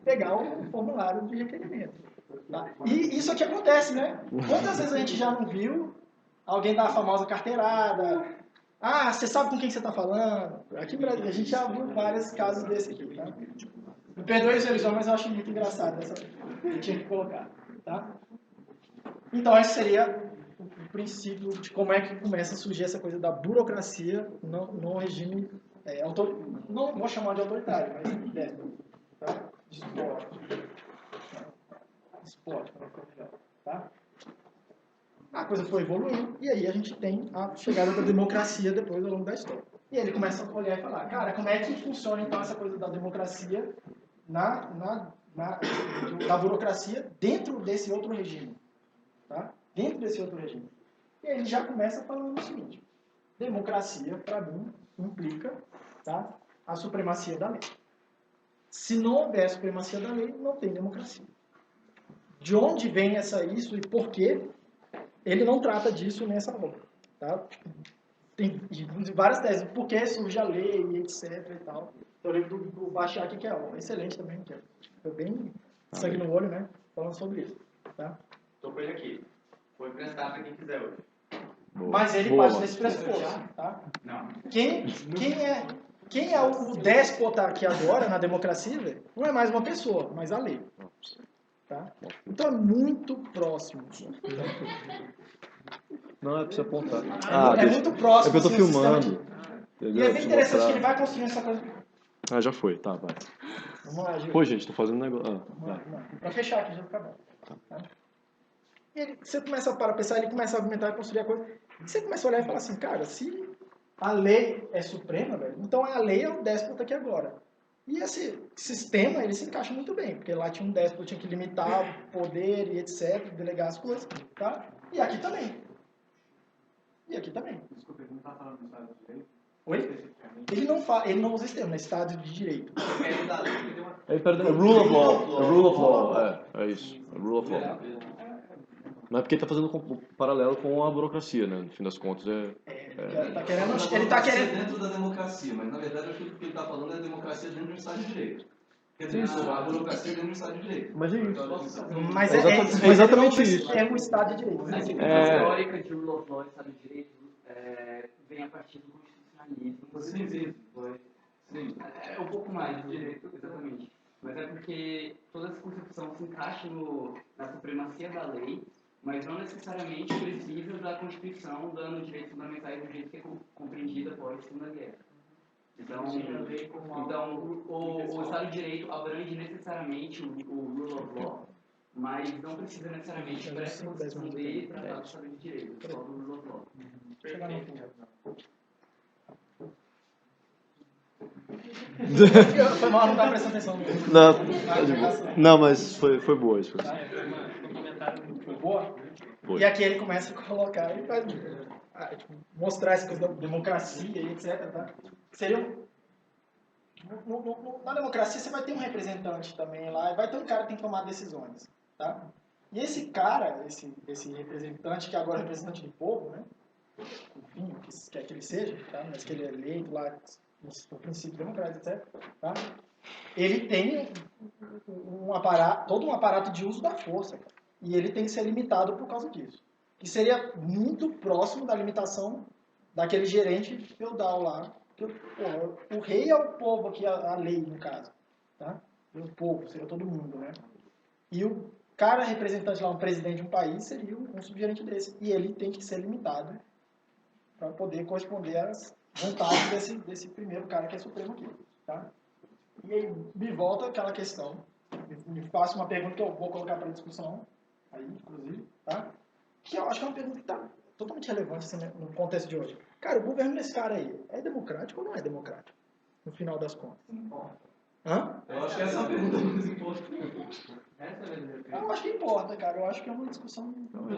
pegar o formulário de requerimento. Tá? E isso aqui acontece, né? Quantas vezes a gente já não viu alguém dar a famosa carteirada? Ah, você sabe com quem você está falando? Aqui no Brasil, a gente já viu vários casos desse aqui, tá? Me perdoe os religiões, mas eu acho muito engraçado essa que eu tinha que colocar, tá? Então, esse seria o princípio de como é que começa a surgir essa coisa da burocracia no regime, não vou chamar de autoritário, mas déspota, tá? Despótico, tá? A coisa foi evoluindo e aí a gente tem a chegada da democracia depois ao longo da história. E ele começa a olhar e falar, cara, como é que funciona então essa coisa da democracia da burocracia dentro desse outro regime, tá? Dentro desse outro regime. E aí ele já começa falando o seguinte, democracia, para mim, implica, tá, a supremacia da lei. Se não houver supremacia da lei, não tem democracia. De onde vem isso e por quê? Ele não trata disso nessa obra, tá? Tem várias teses, por que surge a lei e etc e tal. Eu lembro do Bachar, que é excelente também, que é bem sangue no olho, né? Falando sobre isso, tá? Estou com ele aqui. Vou emprestar para quem quiser hoje. Mas ele parte desse pressuposto, tá? Não. Quem é o déspota aqui agora na democracia, velho, não é mais uma pessoa, mas a lei. Tá? Então é muito próximo. Não, é pra você apontar. É muito próximo. É que eu tô assim, filmando. E é bem interessante que ele vai construindo essa coisa. Ah, já foi. Tá, vai. Vamos lá, Gil. Pô, gente, tô fazendo um negócio. Vai. Pra fechar aqui, já fica bom. Tá? E você começa a pensar, ele começa a argumentar e construir a coisa. E você começa a olhar e falar assim, cara, se a lei é suprema, velho, então a lei é o déspota aqui agora. E esse sistema, ele se encaixa muito bem, porque lá tinha um déspota, tinha que limitar o poder e etc, delegar as coisas, tá? E aqui também. Desculpa, ele não está falando do Estado de Direito? Oi? Ele não usa esse termo, é Estado de Direito. Rule of law. É isso. Rule of law. Não é porque ele está fazendo um paralelo com a burocracia, né? No fim das contas, Ele está querendo dentro da democracia, mas na verdade aquilo que ele está falando é a democracia dentro do Estado de Direito. Quer dizer, a burocracia dentro do Estado de Direito. Mas é isso. Mas é exatamente isso. É um Estado de Direito. A definição teórica de rule of law e Estado de Direito vem a partir do constitucionalismo. Sim. É um pouco mais do direito, exatamente. Mas é porque toda essa concepção se encaixa na supremacia da lei, mas não necessariamente precisa da Constituição dando direitos fundamentais do jeito que é compreendida após a Segunda Guerra. Então o Estado de Direito abrange necessariamente o rule of law, mas não precisa necessariamente corresponder e tratar do Estado de Direito, só do rule of law. Foi mal, não tá prestando atenção. Não, mas foi boa isso. Foi boa? Foi. E aqui ele começa a colocar e faz mostrar essa coisa da democracia e etc. Tá? Seria na democracia você vai ter um representante também lá, e vai ter um cara que tem que tomar decisões. Tá? E esse cara, esse representante, que agora é representante do povo, né? Enfim, o que quer que ele seja, tá? Mas que ele é eleito lá no princípio democrático, etc. Tá? Ele tem todo um aparato de uso da força, cara. E ele tem que ser limitado por causa disso. Que seria muito próximo da limitação daquele gerente feudal lá. Que, o rei é o povo aqui, a lei, no caso. Tá? O povo, seria todo mundo, né? E o cara representante lá, um presidente de um país, seria um subgerente desse. E ele tem que ser limitado para poder corresponder às vontades desse primeiro cara que é supremo aqui. Tá? E aí me volta aquela questão, me faço uma pergunta que eu vou colocar para discussão, aí, inclusive, tá? Que eu acho que é uma pergunta que está totalmente relevante assim, no contexto de hoje. Cara, o governo desse cara aí é democrático ou não é democrático? No final das contas. Hã? Eu acho que essa é a pergunta mais importante. Eu acho que importa, cara. Eu acho que é uma discussão...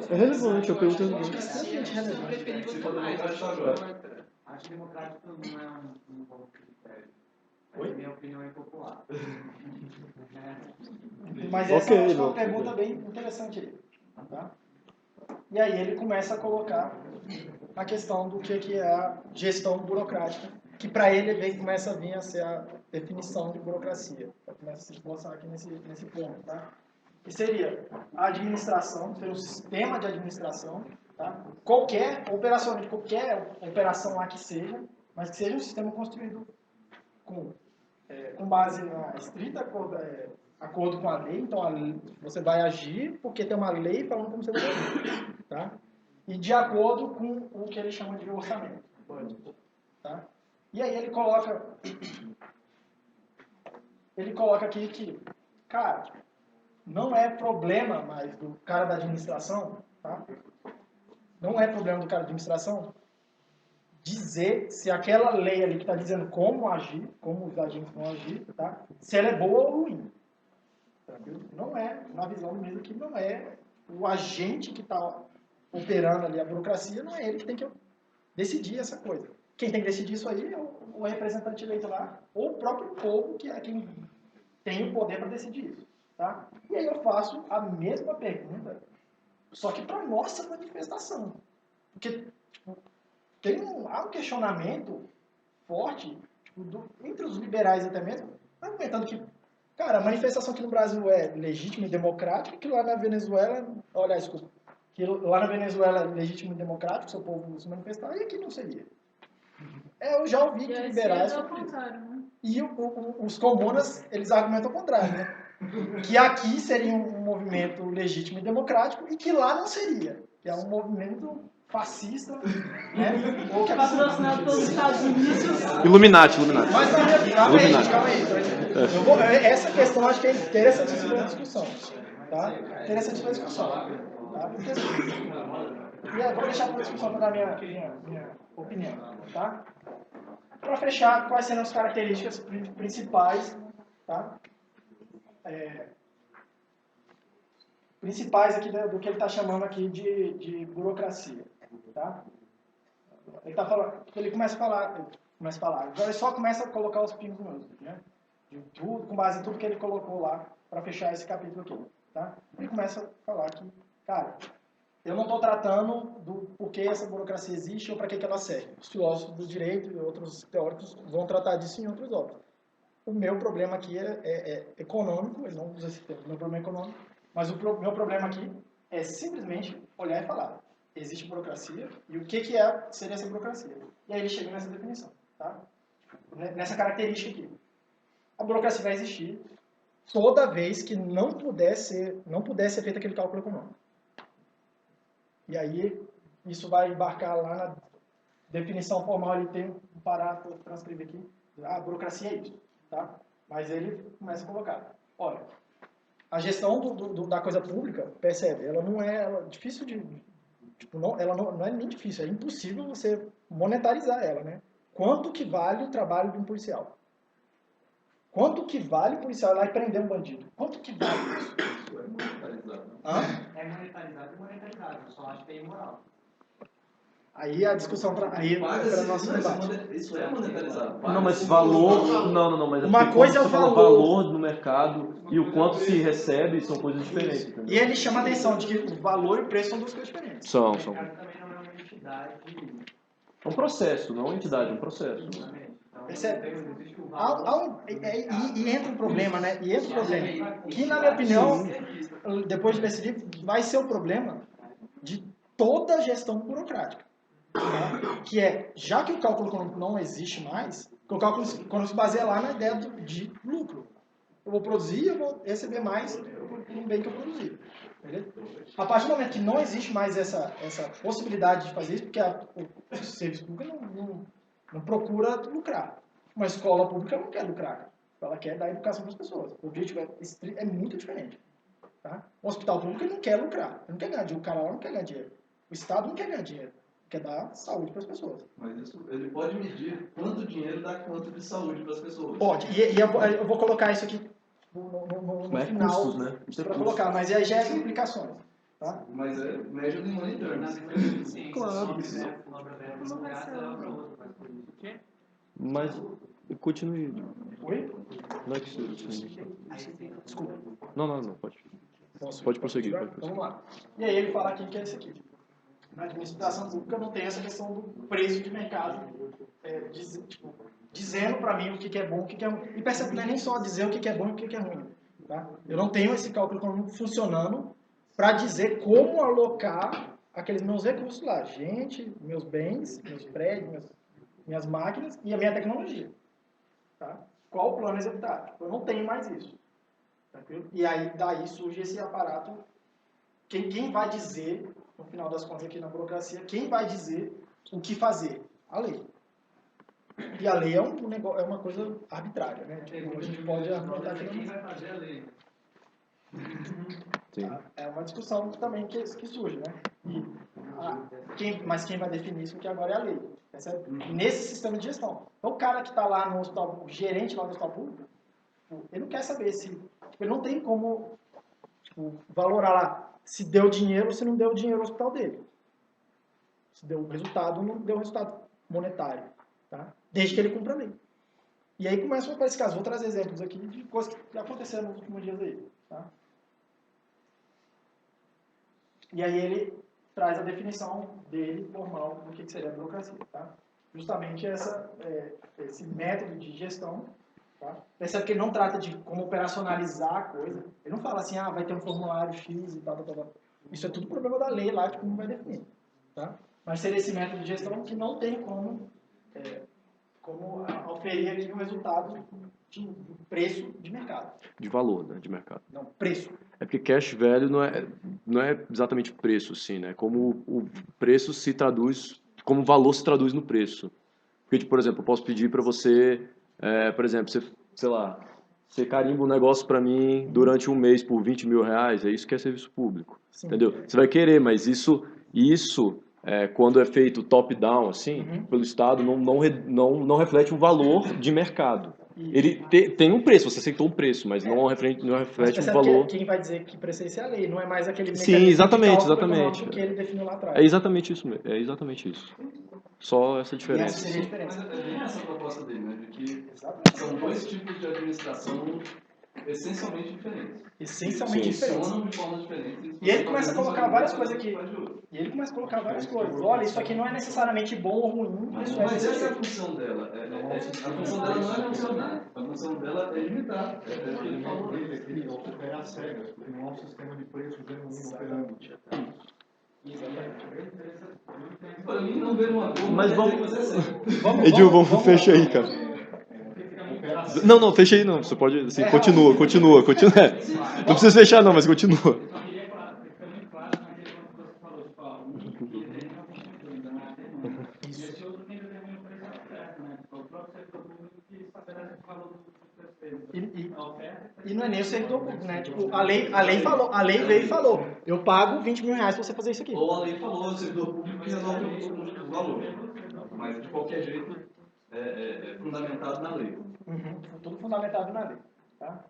É relevante, a pergunta é Eu acho que é relevante. extremamente relevante. Se for democrático agora. Acho que democrático não é um bom critério. Oi? Minha opinião é popular. Mas essa Ok, eu acho que é uma não. pergunta bem interessante aí. Tá? E aí ele começa a colocar a questão do que é a gestão burocrática, que para ele começa a vir a ser a definição de burocracia. Começa a se esboçar aqui nesse ponto. Tá? Que seria a administração, seria um sistema de administração, tá? Qualquer operação lá que seja, mas que seja um sistema construído com base na estrita acordo com a lei. Então, você vai agir porque tem uma lei falando como você vai agir, tá? E de acordo com o que ele chama de orçamento, tá? E aí ele coloca aqui que, cara, não é problema mais do cara da administração, tá? Não é problema do cara da administração dizer se aquela lei ali que está dizendo como agir, como os agentes vão agir, tá? Se ela é boa ou ruim. Tranquilo? Não é, na visão do mesmo que não é o agente que está operando ali a burocracia, não é ele que tem que decidir essa coisa. Quem tem que decidir isso aí é o representante eleito lá, ou o próprio povo, que é quem tem o poder para decidir isso. Tá? E aí eu faço a mesma pergunta, só que para nossa manifestação. Porque tipo, há um questionamento forte tipo, entre os liberais até mesmo, argumentando que, cara, a manifestação aqui no Brasil é legítima e democrática, que lá na Venezuela, que lá na Venezuela é legítimo e democrático, seu povo se manifestar, e aqui não seria. Eu já ouvi que liberais... É o contrário, né? E os comunas, eles argumentam o contrário, né? Que aqui seria um movimento legítimo e democrático e que lá não seria. Que é um movimento fascista, né? Ou que Patrocinado pelos Estados Unidos. Illuminati. Mas calma aí. Essa questão acho que é interessantíssima a discussão. Tá? Interessantíssima a discussão. Tá? E eu vou deixar para a discussão para dar minha opinião. Tá? Para fechar, quais serão as características principais, tá? Principais aqui do que ele está chamando aqui de burocracia, tá? Ele começa a falar, agora ele só começa a colocar os pingos nos is, né? De tudo, com base em tudo que ele colocou lá para fechar esse capítulo aqui, tá? Ele começa a falar que, cara, eu não estou tratando do porquê essa burocracia existe ou para que ela serve. Os filósofos do direito e outros teóricos vão tratar disso em outros óbitos. O meu problema aqui é econômico, ele não usa esse termo, meu problema é econômico, mas meu problema aqui é simplesmente olhar e falar. Existe burocracia e o que seria essa burocracia? E aí ele chega nessa definição, tá? Nessa característica aqui. A burocracia vai existir toda vez que não puder ser feito aquele cálculo econômico. E aí, isso vai embarcar lá na definição formal, ele tem um parágrafo para transcrever aqui. A burocracia é isso, tá? Mas ele começa a colocar. Olha, a gestão da coisa pública, percebe, ela não é difícil de... Tipo, ela não é nem difícil, é impossível você monetarizar ela, né? Quanto que vale o trabalho de um policial? Quanto que vale o policial ir lá e prender um bandido? Quanto que vale isso? Isso é monetarizado. É monetarizado e monetarizado, eu só acho que é imoral. Aí a discussão para nosso debate. Isso é monetarizado. Não, mas valor... Não, mas uma coisa é o valor no mercado e o quanto se recebe são coisas diferentes. Entendeu? E ele chama a atenção de que o valor e o preço são duas coisas diferentes. São. O mercado também não é uma entidade. É um processo, não é uma entidade, é um processo. Percebe? E entra um problema, né? Que, na minha opinião, depois de ler esse livro, vai ser o problema de toda a gestão burocrática. Tá? Que é, já que o cálculo econômico não existe mais, porque o cálculo econômico se baseia lá na ideia de lucro. Eu vou produzir, eu vou receber mais por um bem que eu produzi. Beleza? A partir do momento que não existe mais essa possibilidade de fazer isso, porque o serviço público não procura lucrar. Uma escola pública não quer lucrar. Ela quer dar educação para as pessoas. O objetivo é muito diferente. Tá? Um hospital público não quer lucrar. Ele não quer ganhar dinheiro. O cara lá não quer ganhar dinheiro. O Estado não quer ganhar dinheiro. quer dar saúde para as pessoas. Mas isso, ele pode medir quanto dinheiro dá quanto de saúde para as pessoas. Pode, e eu vou colocar isso aqui no Mas final custos, né? Isso é para custo. colocar, mas aí gera implicações. Tá? Mas é médio de money terms. Claro. Mas continue. Oi? Não é que isso. Desculpa. Não, pode. Pode prosseguir. Pode prosseguir. Vamos lá. E aí ele fala aqui que é isso aqui. Na administração pública não tem essa questão do preço de mercado, dizendo para mim o que é bom, o que é ruim. E percebe que não é nem só dizer o que é bom e o que é ruim. Tá? Eu não tenho esse cálculo econômico funcionando para dizer como alocar aqueles meus recursos lá. Gente, meus bens, meus prédios, minhas máquinas e a minha tecnologia. Tá? Qual o plano executável? Eu não tenho mais isso. Tranquilo? E aí daí surge esse aparato. Quem vai dizer, no final das contas aqui na burocracia, quem vai dizer o que fazer? A lei. E a lei é uma coisa arbitrária, né? Tipo, a gente pode argumentar que quem vai fazer a lei. Sim. É uma discussão também que surge, né? Mas quem vai definir isso que agora é a lei. Percebe? Nesse sistema de gestão. Então o cara que está lá no hospital, o gerente lá do hospital público, ele não quer saber se... ele não tem como valorar lá se deu dinheiro ou se não deu dinheiro ao hospital dele. Se deu resultado ou não deu resultado monetário. Tá? Desde que ele cumpra a lei. E aí começam a aparecer casos. Vou trazer exemplos aqui de coisas que aconteceram nos últimos dias aí. Tá? E aí ele traz a definição dele formal do que seria a burocracia. Tá? Justamente esse método de gestão. Tá? Percebe que ele não trata de como operacionalizar a coisa. Ele não fala assim, vai ter um formulário X e tal. Isso é tudo problema da lei lá, de como vai definir. Tá? Mas seria esse método de gestão que não tem como oferir aqui um resultado de preço de mercado. De valor, né? De mercado. Não, preço. É porque cash value não é exatamente preço, assim, né? Como o preço se traduz, como o valor se traduz no preço. Porque, por exemplo, eu posso pedir para você, por exemplo, você carimba um negócio para mim durante um mês por 20 mil reais, é isso que é serviço público. Sim. Entendeu? Você vai querer, mas isso quando é feito top-down, assim, pelo Estado, não reflete um valor de mercado. Ele tem um preço, você aceitou um preço, mas não reflete um valor... Quem vai dizer que precisa ser a lei, não é mais aquele mecanismo. Sim, exatamente. Que ele definiu lá atrás. É exatamente isso. Só essa diferença. E essa seria a diferença. Mas é bem essa a proposta dele, né? De que são dois tipos de administração essencialmente diferentes. Essencialmente diferentes. Funcionam de forma diferente. E ele começa a colocar várias coisas aqui. Olha, isso aqui não é necessariamente bom ou ruim. Mas essa é a função dela. A função dela não é funcionar. A função dela é limitar. Ele falou aqui, operar cegas, porque não há um sistema de preços genuíno operando. Para mim, não ver uma coisa. Mas Edil, vamos fechar aí, cara. Não, fecha aí não. Você pode, assim, continua. Não precisa fechar não, mas continua. Eu queria ficar muito claro naquele ponto que você falou, e esse outro tem também o preço oferta, né? O próprio setor público que estabelece o valor dos preços. E não é nem o setor público, né? Tipo, a lei veio e falou, eu pago 20 mil reais pra você fazer isso aqui. Ou a lei falou, o setor público resolve o valor. Mas de qualquer jeito é fundamentado na lei. Tudo fundamentado na lei. Tá?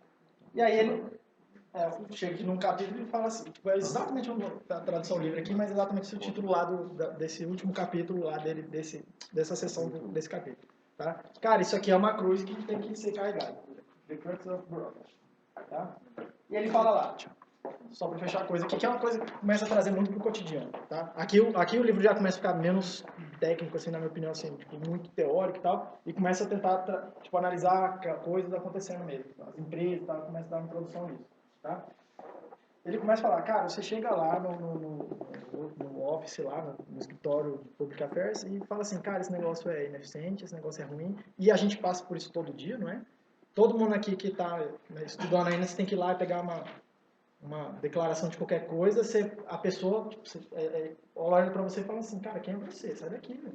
E aí ele chega aqui num capítulo e fala assim, tipo, é exatamente a tradução livre aqui, mas exatamente o título lá desse último capítulo lá dessa sessão desse capítulo. Tá? Cara, isso aqui é uma cruz que tem que ser carregada. The Crux of Bureaucracy. Tá? E ele fala lá, só para fechar a coisa aqui, que é uma coisa que começa a trazer muito pro cotidiano. Tá? Aqui o livro já começa a ficar menos técnico, assim, na minha opinião, assim, tipo, muito teórico e tal, e começa a tentar analisar coisas acontecendo mesmo. As empresas e tal, começa a dar uma introdução nisso. Tá? Ele começa a falar, cara, você chega lá no office, lá no escritório de Public Affairs e fala assim, cara, esse negócio é ineficiente, esse negócio é ruim, e a gente passa por isso todo dia, não é? Todo mundo aqui que está estudando ainda, você tem que ir lá e pegar uma declaração de qualquer coisa, a pessoa olha para você e fala assim, cara, quem é você? Sai daqui, né?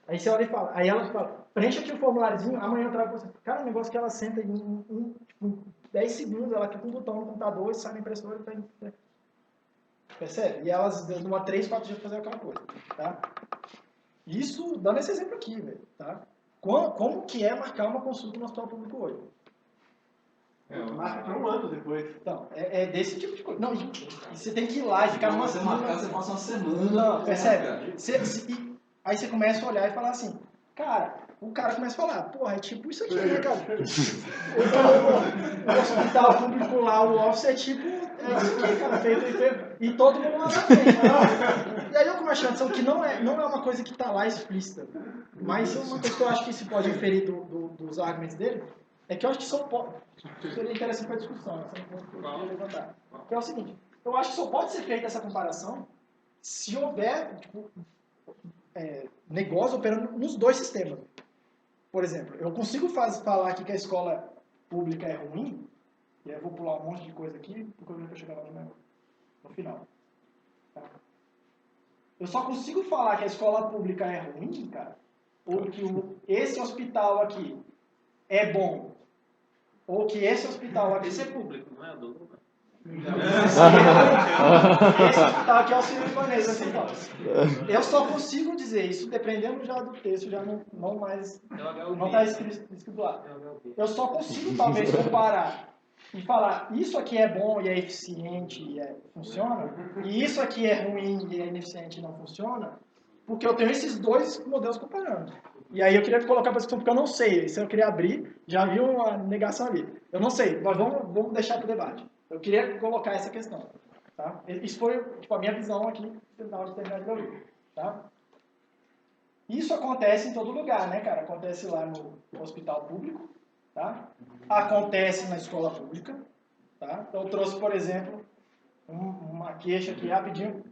Aí você olha e fala, aí ela fala, preenche aqui o formuláriozinho, amanhã eu trago pra você. Cara, um negócio que ela senta em 10 segundos, ela clica um botão no computador e sai na impressora e tá. Percebe? E elas demoram 3, 4 dias pra fazer aquela coisa, tá? Isso, dando esse exemplo aqui, velho, tá? Como que é marcar uma consulta no hospital público hoje? Marca para um ano depois. Então, é desse tipo de coisa. Não, e você tem que ir lá e ficar numa Você marcar, você passa uma semana. Não, percebe? Cara. Aí você começa a olhar e falar assim, cara, o cara começa a falar, porra, é tipo isso aqui, né, cara? O hospital público lá, o office é tipo, é isso aqui, cara, feito. E todo mundo lá na frente. E aí eu começo a achar que não é uma coisa que tá lá explícita. Mas uma coisa que eu acho que se pode inferir dos argumentos dele, é que eu acho que só pode. Seria interessante para a discussão, essa não vou levantar. Que é o seguinte, eu acho que só pode ser feita essa comparação se houver, tipo, negócio operando nos dois sistemas. Por exemplo, eu consigo falar aqui que a escola pública é ruim, e aí eu vou pular um monte de coisa aqui, porque eu vou chegar lá no final. Tá? Eu só consigo falar que a escola pública é ruim, cara, ou que esse hospital aqui é bom, ou que esse hospital aqui... Esse é público, não é do Lula? Esse hospital aqui é o Sírio Libanês, assim, então. Eu só consigo dizer isso, dependendo já do texto, já não mais... Não está escrito lá. Eu só consigo, talvez, comparar e falar, isso aqui é bom e é eficiente e funciona, e isso aqui é ruim e é ineficiente e não funciona, porque eu tenho esses dois modelos comparando. E aí eu queria colocar para discussão, porque eu não sei, se eu queria abrir, já vi uma negação ali. Eu não sei, mas vamos deixar para o debate. Eu queria colocar essa questão. Tá? Isso foi tipo, a minha visão aqui, na hora de terminar de ouvir. Tá? Isso acontece em todo lugar, né, cara? Acontece lá no hospital público, tá? Acontece na escola pública, tá? Então eu trouxe, por exemplo, uma queixa aqui rapidinho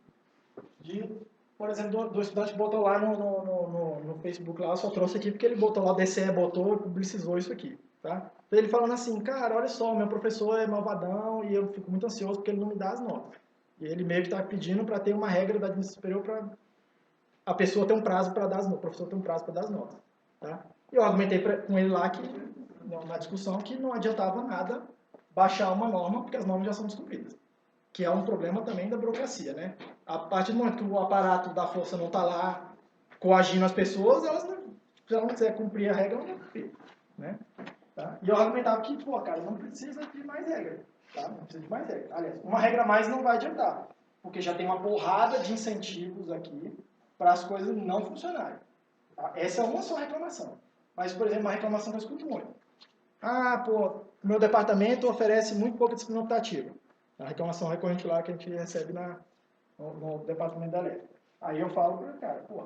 por exemplo, do estudante que botou lá no Facebook lá, eu só trouxe aqui porque ele botou lá, o DCE botou e publicizou isso aqui, tá? Então ele falando assim, cara, olha só, meu professor é malvadão e eu fico muito ansioso porque ele não me dá as notas. E ele meio que está pedindo para ter uma regra da administração superior para a pessoa ter um prazo para dar as notas, o professor ter um prazo para dar as notas, tá? E eu argumentei com ele lá que, na discussão, que não adiantava nada baixar uma norma porque as normas já são descumpridas. Que é um problema também da burocracia, né? A partir do momento que o aparato da força não está lá coagindo as pessoas, se ela não quiser cumprir a regra, ela não vai cumprir, né? Tá? E eu argumentava que, pô, cara, não precisa de mais regra, tá? Não precisa de mais regra. Aliás, uma regra a mais não vai adiantar, porque já tem uma porrada de incentivos aqui para as coisas não funcionarem. Tá? Essa é uma só reclamação. Mas, por exemplo, uma reclamação que eu escuto muito. Ah, pô, meu departamento oferece muito pouca disciplina optativa. A reclamação recorrente lá que a gente recebe no departamento da LEF. Aí eu falo para o cara, pô,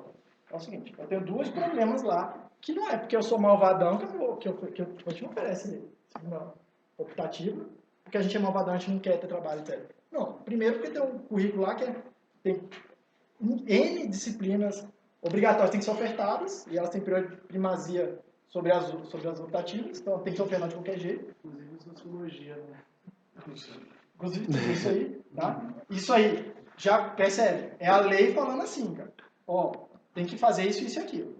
é o seguinte, eu tenho dois problemas lá, que não é porque eu sou malvadão que a gente não oferece disciplina optativa, porque a gente é malvadão, a gente não quer ter trabalho, etc. Não, primeiro porque tem um currículo lá que tem N disciplinas obrigatórias, tem que ser ofertadas, e elas têm primazia sobre as optativas, então tem que ser ofertado de qualquer jeito. Inclusive sociologia, né? Inclusive tudo isso aí, tá? Isso aí, já percebe, é a lei falando assim, cara. Ó, tem que fazer isso, isso e aquilo.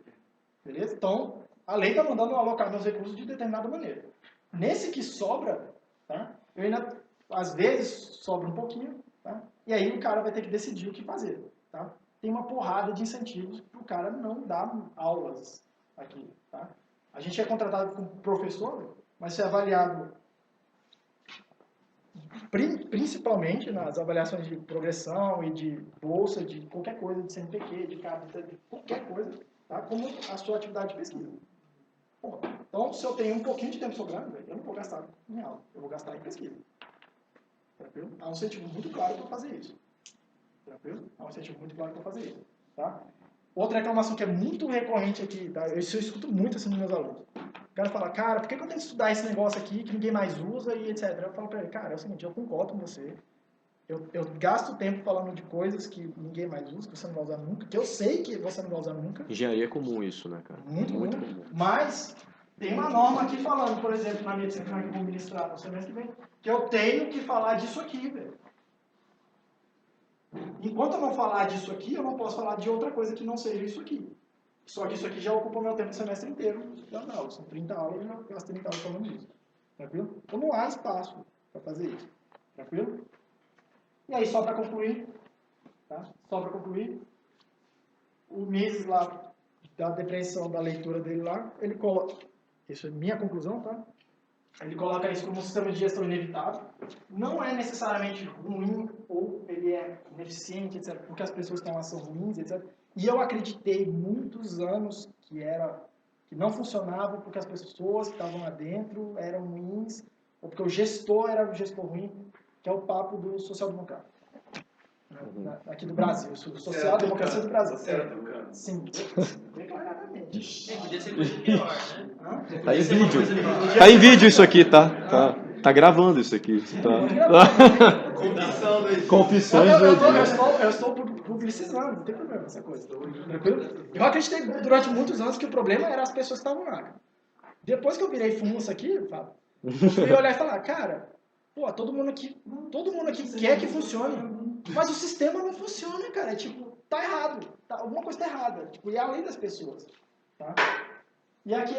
Beleza? Então, a lei está mandando eu alocar meus recursos de determinada maneira. Nesse que sobra, tá? Eu ainda, às vezes, sobra um pouquinho, tá? E aí o cara vai ter que decidir o que fazer, tá? Tem uma porrada de incentivos para o cara não dar aulas aqui, tá? A gente é contratado como professor, mas isso é avaliado principalmente nas avaliações de progressão e de bolsa, de qualquer coisa, de CNPq, de CAPES, de qualquer coisa, tá? Como a sua atividade de pesquisa. Bom, então, se eu tenho um pouquinho de tempo sobrando, eu não vou gastar em aula, eu vou gastar em pesquisa. Tranquilo? Há um incentivo muito claro para fazer isso. Tranquilo? Há um incentivo muito claro para fazer isso. Tá? Outra reclamação que é muito recorrente aqui, tá? Eu escuto muito assim dos meus alunos. O cara fala, cara, por que eu tenho que estudar esse negócio aqui que ninguém mais usa e etc. Eu falo para ele, cara, é o seguinte, eu concordo com você. Eu gasto tempo falando de coisas que ninguém mais usa, que você não vai usar nunca, que eu sei que você não vai usar nunca. Engenharia é comum isso, né, cara? Muito comum. Mas tem uma norma aqui falando, por exemplo, na medicina que eu vou ministrar no semestre que vem, que eu tenho que falar disso aqui, velho. Enquanto eu não falar disso aqui, eu não posso falar de outra coisa que não seja isso aqui. Só que isso aqui já ocupa meu tempo no semestre inteiro. Não, são 30 aulas, eu já gasto 30 aulas falando disso. Tranquilo? Então não há espaço para fazer isso. Tranquilo? E aí, só para concluir, tá? Só para concluir, o Mises lá da depreensão da leitura dele lá, ele coloca, isso é minha conclusão, tá? Ele coloca isso como um sistema de gestão inevitável. Não é necessariamente ruim ou ele é ineficiente, etc., porque as pessoas têm são ruins, etc. E eu acreditei muitos anos que não funcionava porque as pessoas que estavam lá dentro eram ruins, ou porque o gestor era um gestor ruim, que é o papo do social-democrata. Aqui do Brasil, social-democracia do Brasil. Sim, bem claramente. Podia ser coisa pior, né? Tá em vídeo. Tá em vídeo isso aqui, tá? Tá gravando isso aqui. Tá. Confissões do Edir. Eu estou publicizando, não tem problema essa coisa. Tranquilo? Eu acreditei durante muitos anos que o problema era as pessoas que estavam lá. Depois que eu virei fumo aqui, Fábio, eu fui olhar e falar, cara, pô, todo mundo aqui quer que funcione, mas o sistema não funciona, cara. É tipo, tá errado. Alguma coisa tá errada. Tipo, e é além das pessoas. Tá? E aqui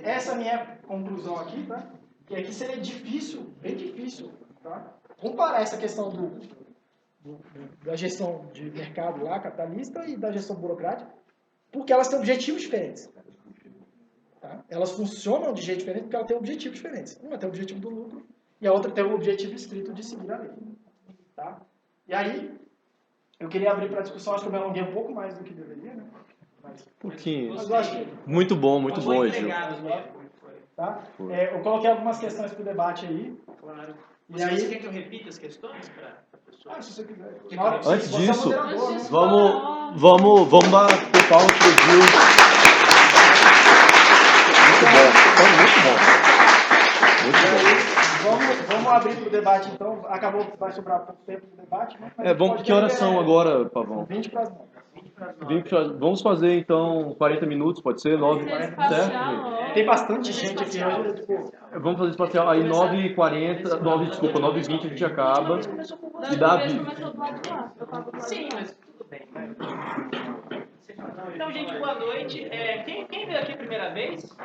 essa é a minha conclusão aqui, tá? Que aqui seria difícil, bem difícil, tá? Comparar essa questão da gestão de mercado lá, capitalista, e da gestão burocrática, porque elas têm objetivos diferentes. Tá? Elas funcionam de jeito diferente porque elas têm objetivos diferentes. Uma tem o objetivo do lucro e a outra tem o objetivo estrito de seguir a lei. Tá? E aí, eu queria abrir para discussão, acho que eu me alonguei um pouco mais do que deveria, né? Pouquinho. Mas eu acho que... Muito bom, Edil. Tá? Eu coloquei algumas questões para o debate aí. Claro. E aí... Você quer que eu repita as questões para a pessoa? Se você quiser. Antes disso, né? vamos dar palmas pro Edil. Muito bom. Vamos abrir para o debate, então. Vai sobrar pouco tempo para o debate. Mas que horas são agora, Pavão? 20 para as 9. Vamos fazer, então, 40 minutos, pode ser? 9h40, certo? Tem bastante gente aqui hoje. Vamos fazer espacial. Aí 9h40, 9h20 a gente acaba. E dá a Sim, mas tudo bem. Então, gente, boa noite. Quem veio aqui a primeira vez?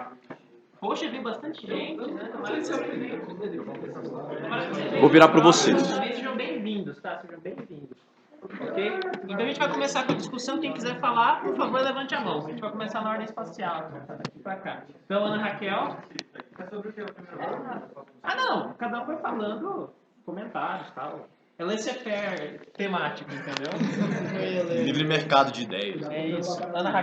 Poxa, veio bastante gente, né? Vou virar para vocês. Sejam bem-vindos, tá? Sejam bem-vindos. Ok? Então a gente vai começar com a discussão. Quem quiser falar, por favor, levante a mão. A gente vai começar na ordem espacial. Daqui pra cá. Então, Ana Raquel. Não. Cada um foi falando comentários e tal. É laissez-faire temático, entendeu? Livre mercado de ideias. É isso. Ana Raquel.